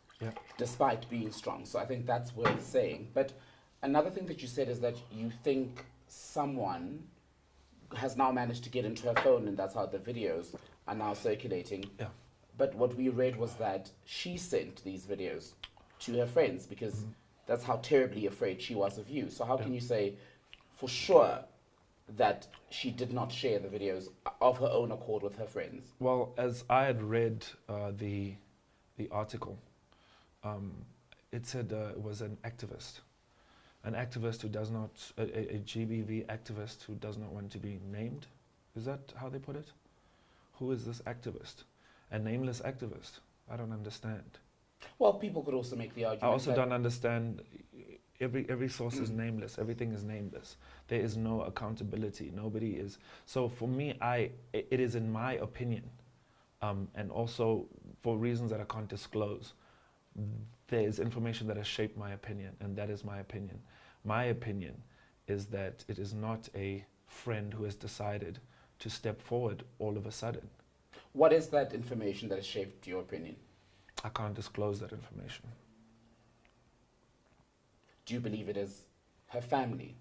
despite being strong. So I think that's worth saying. But another thing that you said is that you think someone has now managed to get into her phone, and that's how the videos are now circulating. Yeah. But what we read was that she sent these videos to her friends because that's how terribly afraid she was of you. So how can you say for sure that she did not share the videos of her own accord with her friends? Well, as I had read the article, it said it was an activist who does not, a GBV activist who does not want to be named. Is that how they put it? Who is this activist? A nameless activist. I don't understand. Well, people could also make the I argument also that don't understand. Every source is nameless. Everything is nameless. There is no accountability. Nobody is. So for me, it is in my opinion, and also for reasons that I can't disclose. There is information that has shaped my opinion, and that is my opinion. My opinion is that it is not a friend who has decided to step forward all of a sudden. what is that information that has shaped your opinion? I can't disclose that information. Do you believe it is her family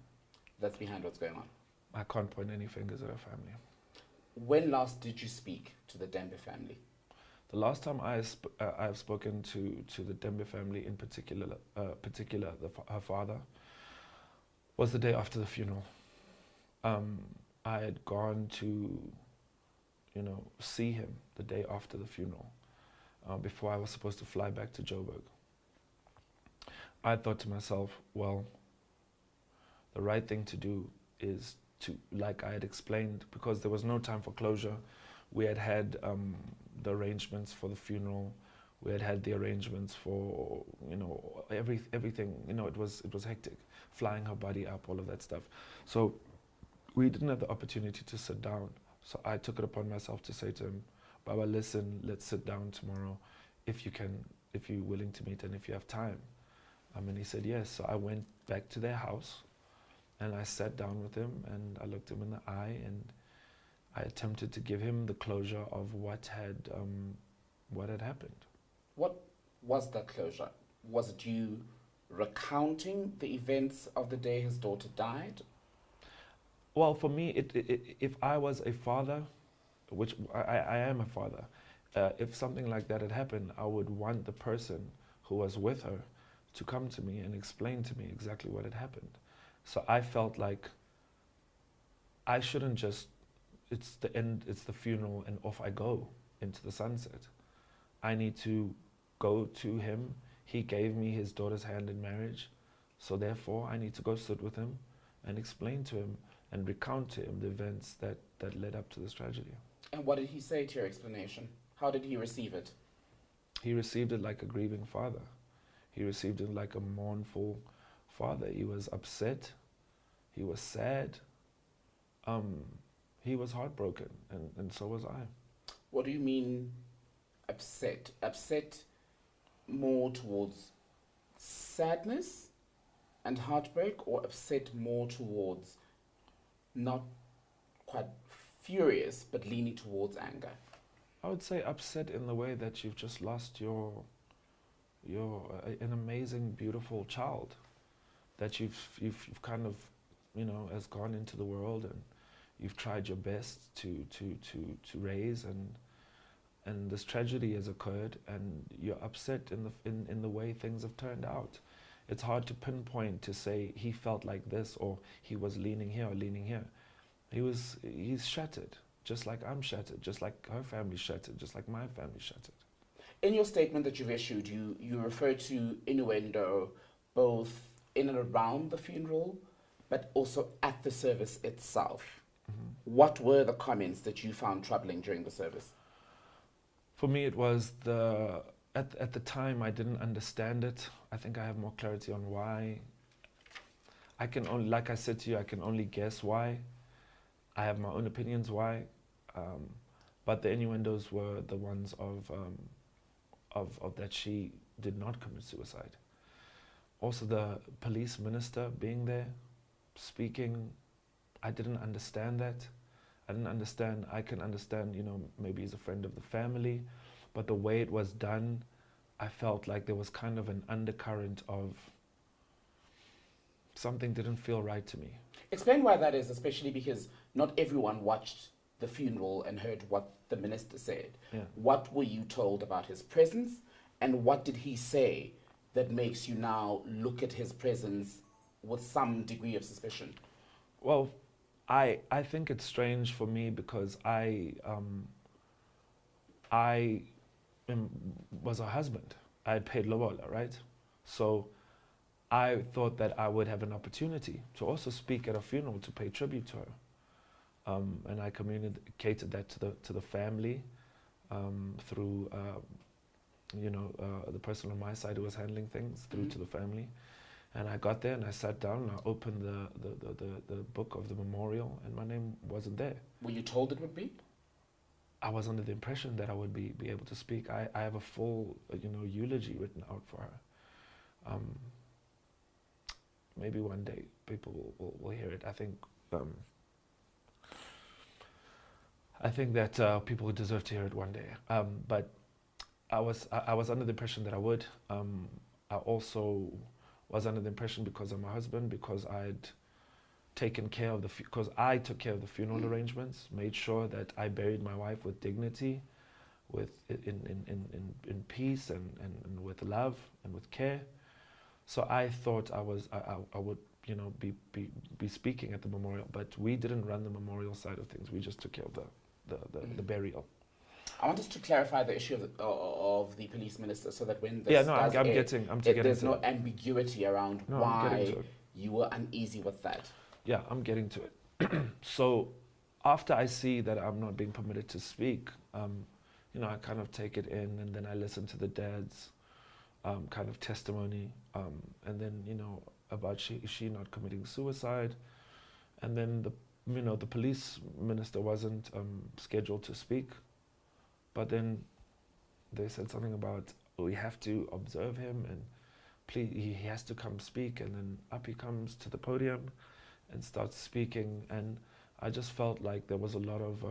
that's behind what's going on? I can't point any fingers at her family. When last did you speak to the Tembe family? The last time I've spoken to the Tembe family in particular, her father, was the day after the funeral. I had gone to, see him the day after the funeral, before I was supposed to fly back to Joburg. I thought to myself, well, the right thing to do is to, like I had explained, because there was no time for closure. We had the arrangements for the funeral. We had the arrangements for, everything. It was hectic, flying her body up, all of that stuff. So we didn't have the opportunity to sit down. So I took it upon myself to say to him, Baba, listen, let's sit down tomorrow if you can, if you're willing to meet and if you have time. And he said yes. So I went back to their house and I sat down with him and I looked him in the eye and I attempted to give him the closure of what had happened. What was that closure? Was it you recounting the events of the day his daughter died? Well, for me, if I was a father, which I am a father, if something like that had happened, I would want the person who was with her to come to me and explain to me exactly what had happened. So I felt like I shouldn't just, it's the end, it's the funeral, and off I go into the sunset. I need to go to him. He gave me his daughter's hand in marriage. So therefore, I need to go sit with him and explain to him and recount to him the events that led up to this tragedy. And what did he say to your explanation? How did he receive it? He received it like a grieving father. He received it like a mournful father. He was upset. He was sad. He was heartbroken, and so was I. What do you mean upset? Upset more towards sadness and heartbreak, or upset more towards not quite furious, but leaning towards anger? I would say upset in the way that you've just lost your an amazing, beautiful child that you've kind of, has gone into the world and you've tried your best to raise, and this tragedy has occurred and you're upset in the way things have turned out. It's hard to pinpoint to say he felt like this or he was leaning here or leaning here. He's shattered, just like I'm shattered, just like her family's shattered, just like my family's shattered. In your statement that you've issued, you refer to innuendo both in and around the funeral, but also at the service itself. Mm-hmm. What were the comments that you found troubling during the service? For me, it was at the time I didn't understand it. I think I have more clarity on why. I can only, like I said to you, I can only guess why. I have my own opinions why, but the innuendos were the ones of that she did not commit suicide. Also, the police minister being there, speaking, I didn't understand that. I didn't understand. I can understand, maybe he's a friend of the family, but the way it was done, I felt like there was kind of an undercurrent of something didn't feel right to me. Explain why that is, especially because not everyone watched the funeral and heard what the minister said. Yeah. What were you told about his presence, and what did he say that makes you now look at his presence with some degree of suspicion? Well, I think it's strange for me because I was her husband. I had paid lobola, right? So I thought that I would have an opportunity to also speak at a funeral to pay tribute to her. And I communicated that to the family through the person on my side who was handling things through to the family. And I got there and I sat down and I opened the book of the memorial and my name wasn't there. Were you told it would be? I was under the impression that I would be able to speak. I have a full, eulogy written out for her. Maybe one day people will hear it. I think that people deserve to hear it one day. But I was under the impression that I would. I also was under the impression because of my husband, because I'd taken care of because I took care of the funeral arrangements, made sure that I buried my wife with dignity, in peace and with love and with care. So I thought I would be speaking at the memorial, but we didn't run the memorial side of things. We just took care of the burial. I want us to clarify the issue of the police minister, so that when this there's no ambiguity around why you were uneasy with that. Yeah, I'm getting to it. So after I see that I'm not being permitted to speak, I kind of take it in, and then I listen to the dad's kind of testimony, and then about she not committing suicide, and then the police minister wasn't scheduled to speak. But then they said something about, we have to observe him and please, he has to come speak. And then up he comes to the podium and starts speaking. And I just felt like there was a lot of,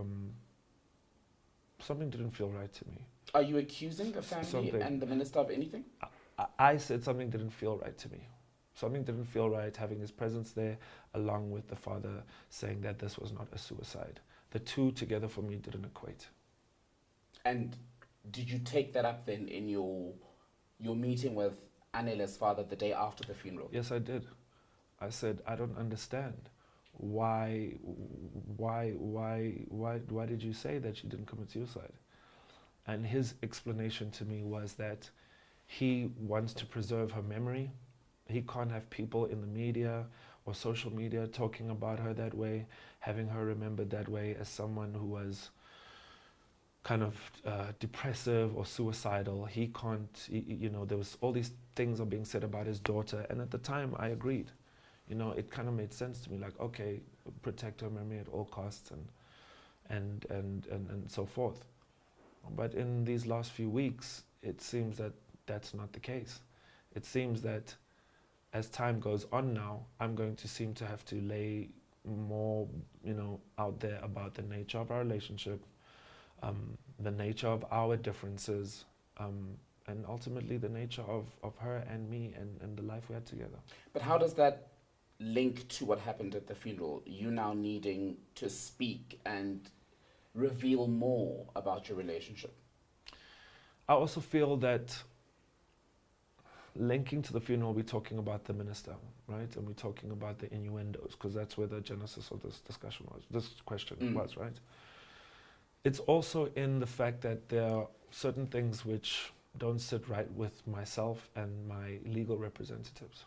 something didn't feel right to me. Are you accusing the family and the minister of anything? I said something didn't feel right to me. Something didn't feel right having his presence there, along with the father saying that this was not a suicide. The two together for me didn't equate. And did you take that up then in your meeting with Anele's father the day after the funeral? Yes, I did. I said, I don't understand. Why did you say that she didn't commit suicide? And his explanation to me was that he wants to preserve her memory. He can't have people in the media or social media talking about her that way, having her remembered that way as someone who was kind of depressive or suicidal. He can't, there was all these things are being said about his daughter, and at the time I agreed. It kind of made sense to me, like, okay, protect her memory at all costs and so forth. But in these last few weeks, it seems that that's not the case. It seems that as time goes on now, I'm going to seem to have to lay more, out there about the nature of our relationship, the nature of our differences, and ultimately the nature of her and me and the life we had together. But how does that link to what happened at the funeral? You now needing to speak and reveal more about your relationship. I also feel that linking to the funeral, we're talking about the minister, right? And we're talking about the innuendos, because that's where the genesis of this discussion was, this question was, right? It's also in the fact that there are certain things which don't sit right with myself and my legal representatives.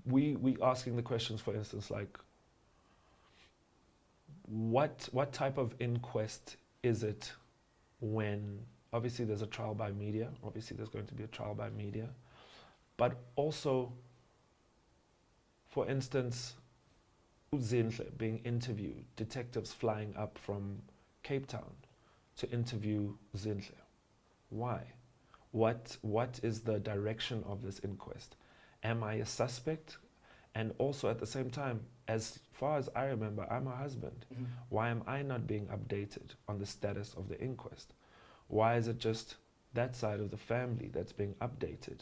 We asking the questions, for instance, like, what type of inquest is it when, obviously there's a trial by media, obviously there's going to be a trial by media, but also, for instance, Zinhle being interviewed, detectives flying up from Cape Town to interview Zinhle. Why? What is the direction of this inquest? Am I a suspect? And also at the same time, as far as I remember, I'm a husband. Mm-hmm. Why am I not being updated on the status of the inquest? Why is it just that side of the family that's being updated?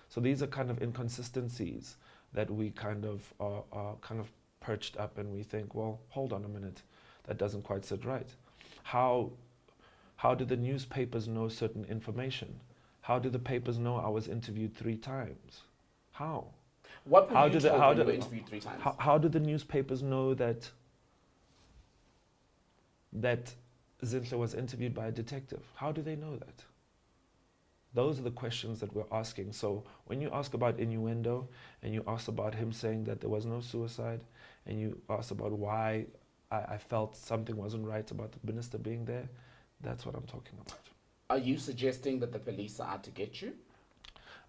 So these are kind of inconsistencies that we kind of are kind of perched up, and we think, well, hold on a minute, that doesn't quite sit right. How do the newspapers know certain information? How do the papers know I was interviewed 3 times? How? What were you told when you were interviewed 3 times? How do the newspapers know that Zinhle was interviewed by a detective? How do they know that? Those are the questions that we're asking. So when you ask about innuendo, and you ask about him saying that there was no suicide, and you ask about why I felt something wasn't right about the minister being there, that's what I'm talking about. Are you suggesting that the police are out to get you?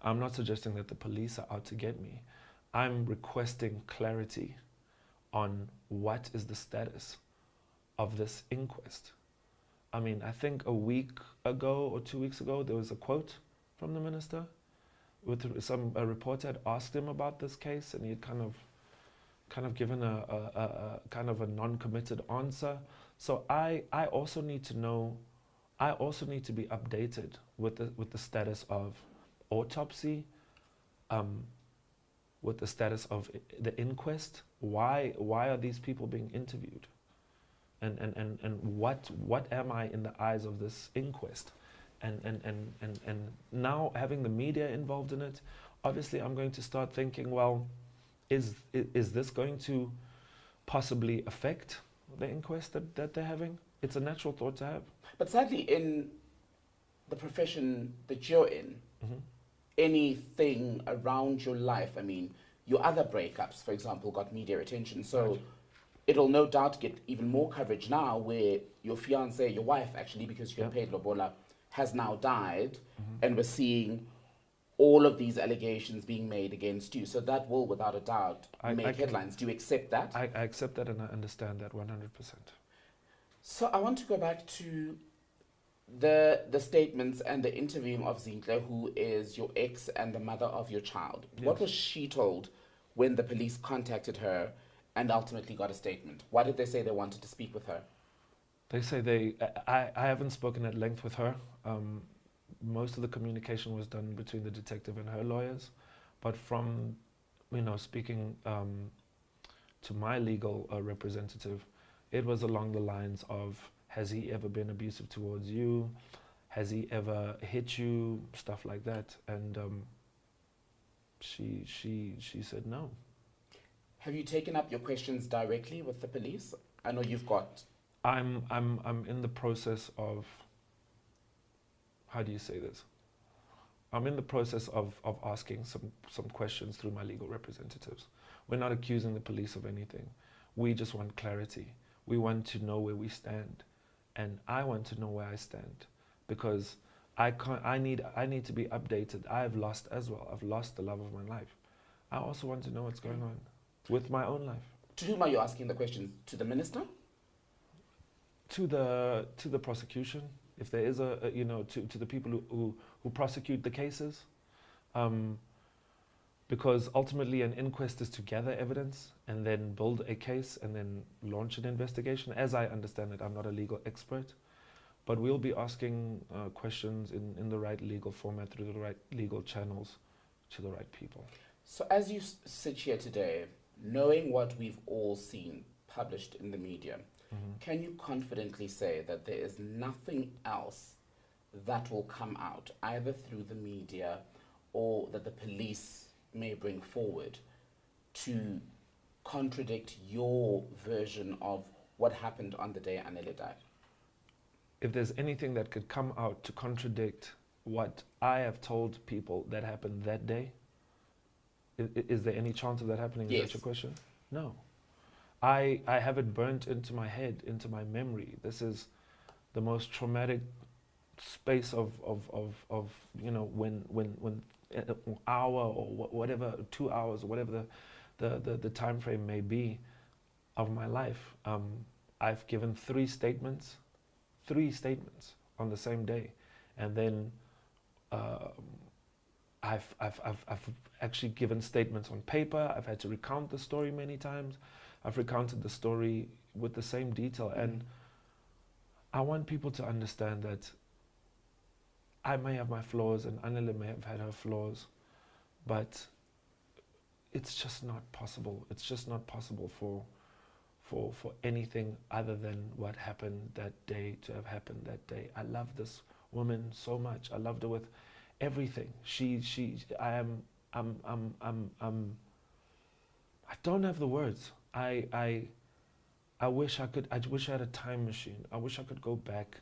I'm not suggesting that the police are out to get me. I'm requesting clarity on what is the status of this inquest. I mean, I think a week ago or 2 weeks ago, there was a quote from the minister with a reporter had asked him about this case, and he had kind of given a kind of a non-committed answer. So I also need to know, I also need to be updated with the status of autopsy, with the status of the inquest. Why are these people being interviewed? And what am I in the eyes of this inquest? And now having the media involved in it, obviously I'm going to start thinking, well, is this going to possibly affect the inquest that they're having? It's a natural thought to have. But sadly, in the profession that you're in, Mm-hmm. anything around your life, I mean, your other breakups, for example, got media attention. So Right. it'll no doubt get even more coverage now where your fiance, your wife actually, because you get Yeah. paid lobola, has now died, Mm-hmm. and we're seeing all of these allegations being made against you. So that will, without a doubt, I make can- headlines. Do you accept that? I accept that and I understand that 100%. So I want to go back to the statements and the interviewing of Zinhle, who is your ex and the mother of your child. What Yes. was she told when the police contacted her and ultimately got a statement? Why did they say they wanted to speak with her? They say I haven't spoken at length with her. Most of the communication was done between the detective and her lawyers. But from, speaking to my legal representative, it was along the lines of, has he ever been abusive towards you? Has he ever hit you? Stuff like that. And she said no. Have you taken up your questions directly with the police? I know you've got... I'm in the process of, how do you say this? I'm in the process of asking some questions through my legal representatives. We're not accusing the police of anything. We just want clarity. We want to know where we stand. And I want to know where I stand, because I need to be updated. I've lost as well. I've lost the love of my life. I also want to know what's going on with my own life. To whom are you asking the questions? To the minister? To the prosecution, if there is to the people who prosecute the cases, because ultimately an inquest is to gather evidence and then build a case and then launch an investigation. As I understand it, I'm not a legal expert, but we'll be asking questions in the right legal format, through the right legal channels, to the right people. So as you sit here today, knowing what we've all seen published in the media, can you confidently say that there is nothing else that will come out, either through the media or that the police may bring forward, to contradict your version of what happened on the day Nellie died? If there's anything that could come out to contradict what I have told people that happened that day, is there any chance of that happening? Yes. Is that your question? No. I have it burnt into my head, into my memory. This is the most traumatic space of when an hour or whatever, 2 hours or whatever the time frame may be of my life. I've given three statements on the same day, and then I've actually given statements on paper. I've had to recount the story many times. I've recounted the story with the same detail, and I want people to understand that I may have my flaws and Nellie may have had her flaws, but it's just not possible. It's just not possible for anything other than what happened that day to have happened that day. I love this woman so much. I loved her with everything. I don't have the words. I wish I could. I wish I had a time machine. I wish I could go back.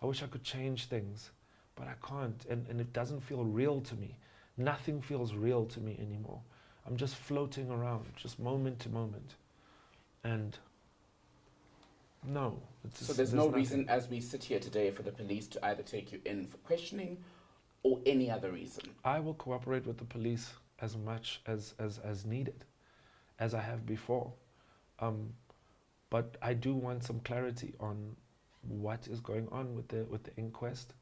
I wish I could change things, but I can't. And it doesn't feel real to me. Nothing feels real to me anymore. I'm just floating around, just moment to moment. And No. So there's no reason as we sit here today for the police to either take you in for questioning or any other reason? I will cooperate with the police as much as needed, as I have before. But I do want some clarity on what is going on with the inquest,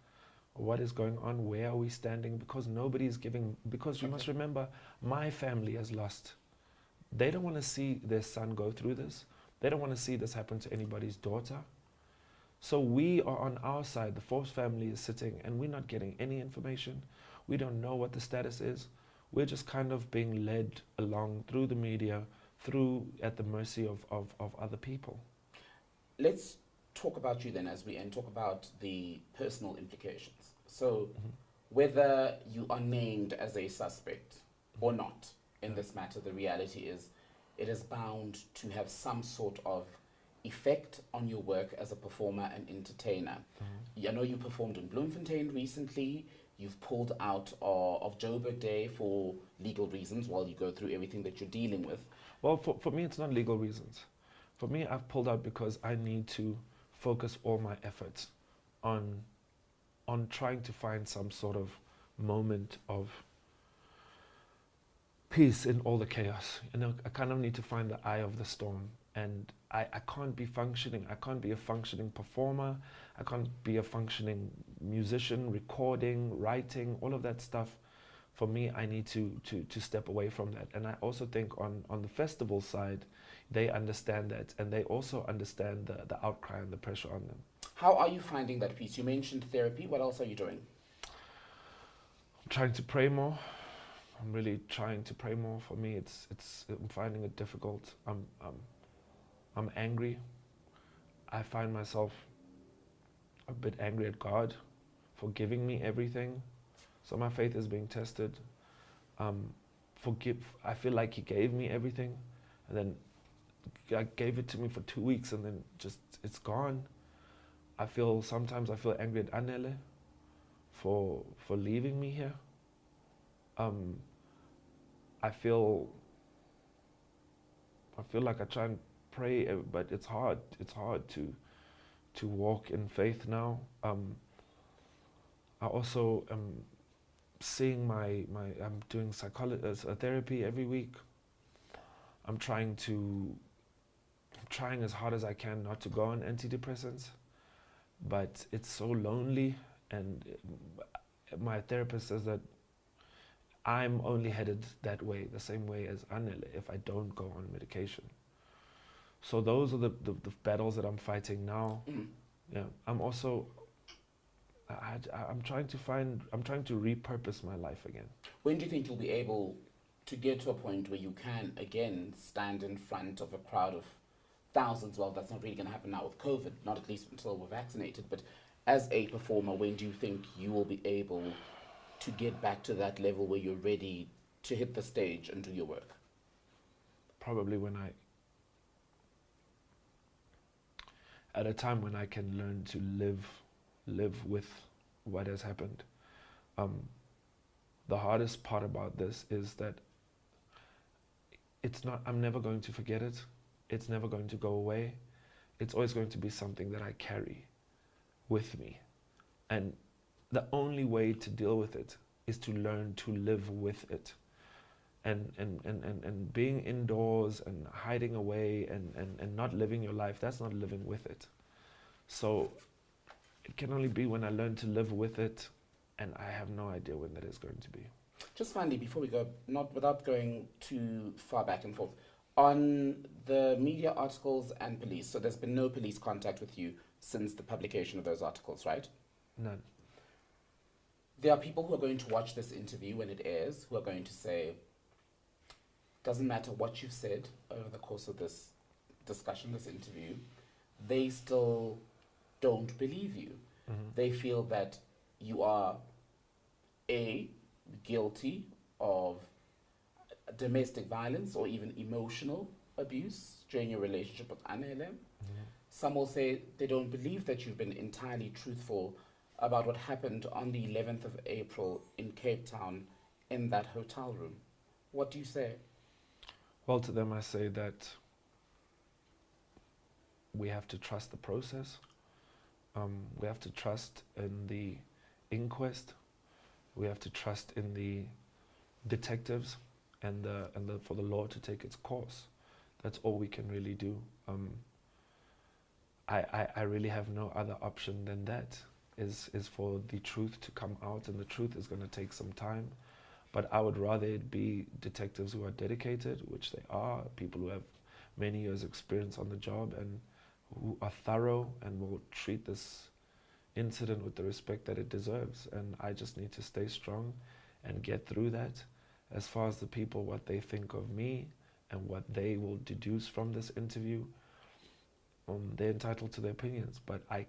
what is going on, where are we standing, because nobody's giving, because you must remember, my family has lost. They don't want to see their son go through this. They don't want to see this happen to anybody's daughter. So we are on our side, the Forbes family is sitting and we're not getting any information. We don't know what the status is. We're just kind of being led along through the media, through at the mercy of other people. Let's talk about you then as we end, talk about the personal implications. So whether you are named as a suspect or not in this matter, the reality is it is bound to have some sort of effect on your work as a performer and entertainer. I know you performed in Bloemfontein recently. You've pulled out of Joburg Day for legal reasons while you go through everything that you're dealing with. Well, for me, it's not legal reasons. For me, I've pulled out because I need to focus all my efforts on trying to find some sort of moment of peace in all the chaos. You know, I kind of need to find the eye of the storm. And I can't be functioning. I can't be a functioning performer. I can't be a functioning musician, recording, writing, all of that stuff. For me, I need to step away from that. And I also think on the festival side, they understand that. And they also understand the outcry and the pressure on them. How are you finding that peace? You mentioned therapy. What else are you doing? I'm trying to pray more. I'm really trying to pray more. For me, I'm finding it difficult. I'm angry. I find myself a bit angry at God for giving me everything. So my faith is being tested. I feel like He gave me everything, and then God gave it to me for 2 weeks, and then just it's gone. Sometimes I feel angry at Nellie for leaving me here. I feel like I try and pray, but it's hard. It's hard to walk in faith now. I also am seeing I'm doing therapy every week. I'm trying as hard as I can not to go on antidepressants, but it's so lonely, and my therapist says that I'm only headed that way, the same way as Annele, if I don't go on medication. So those are the battles that I'm fighting now. Yeah, I'm also, I'm trying to repurpose my life again. When do you think you'll be able to get to a point where you can again stand in front of a crowd of thousands? Well, that's not really going to happen now with COVID, not at least until we're vaccinated, but as a performer, when do you think you will be able to get back to that level where you're ready to hit the stage and do your work? Probably at a time when I can learn to live with what has happened. The hardest part about this is that I'm never going to forget it. It's never going to go away. It's always going to be something that I carry with me. And the only way to deal with it is to learn to live with it. And being indoors and hiding away and not living your life, that's not living with it. So it can only be when I learn to live with it, and I have no idea when that is going to be. Just finally, before we go, not without going too far back and forth, on the media articles and police, so there's been no police contact with you since the publication of those articles, right? None. There are people who are going to watch this interview when it airs, who are going to say, doesn't matter what you've said over the course of this discussion, this interview, they still don't believe you. They feel that you are A, guilty of domestic violence or even emotional abuse during your relationship with Annele. Some will say they don't believe that you've been entirely truthful about what happened on the 11th of April in Cape Town in that hotel room. What do you say? Well, to them I say that we have to trust the process. We have to trust in the inquest. We have to trust in the detectives and for the law to take its course. That's all we can really do. I really have no other option than that. Is for the truth to come out, and the truth is going to take some time. But I would rather it be detectives who are dedicated, which they are, people who have many years experience on the job and who are thorough and will treat this incident with the respect that it deserves. And I just need to stay strong and get through that. As far as the people, what they think of me and what they will deduce from this interview, they're entitled to their opinions, but I'm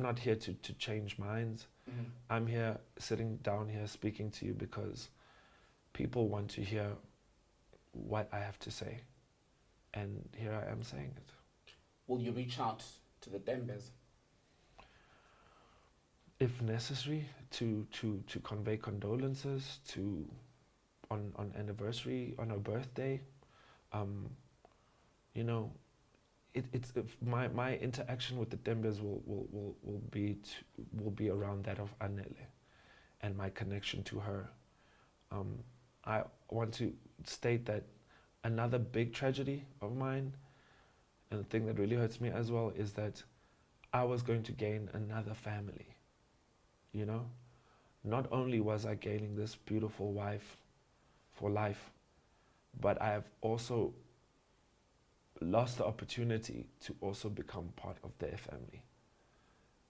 not here to change minds. Mm-hmm. I'm here, sitting down here, speaking to you because people want to hear what I have to say. And here I am saying it. Will you reach out to the Thembes? If necessary, to convey condolences, on anniversary, on her birthday, you know, my interaction with the Thembes will be around that of Nellie and my connection to her. I want to state that another big tragedy of mine, and the thing that really hurts me as well, is that I was going to gain another family. You know, not only was I gaining this beautiful wife for life, but I have also lost the opportunity to also become part of their family.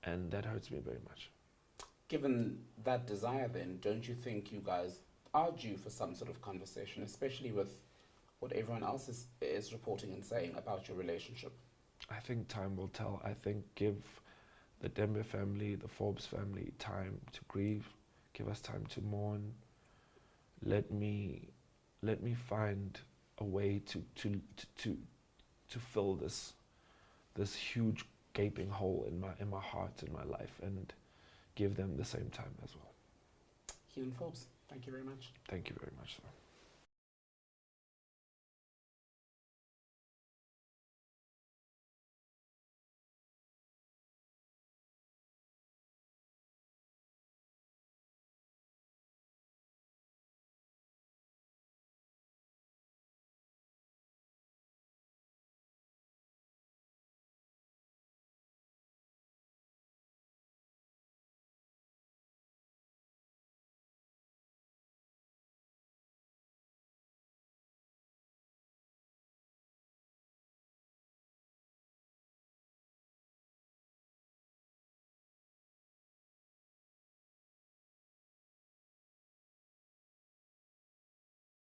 And that hurts me very much. Given that desire then, don't you think you guys are due for some sort of conversation, especially with what everyone else is reporting and saying about your relationship? I think time will tell. I think give the Tembe family, the Forbes family time to grieve, give us time to mourn. Let me find a way to fill this huge gaping hole in my heart, in my life, and give them the same time as well. Helen Forbes, thank you very much. Thank you very much, sir.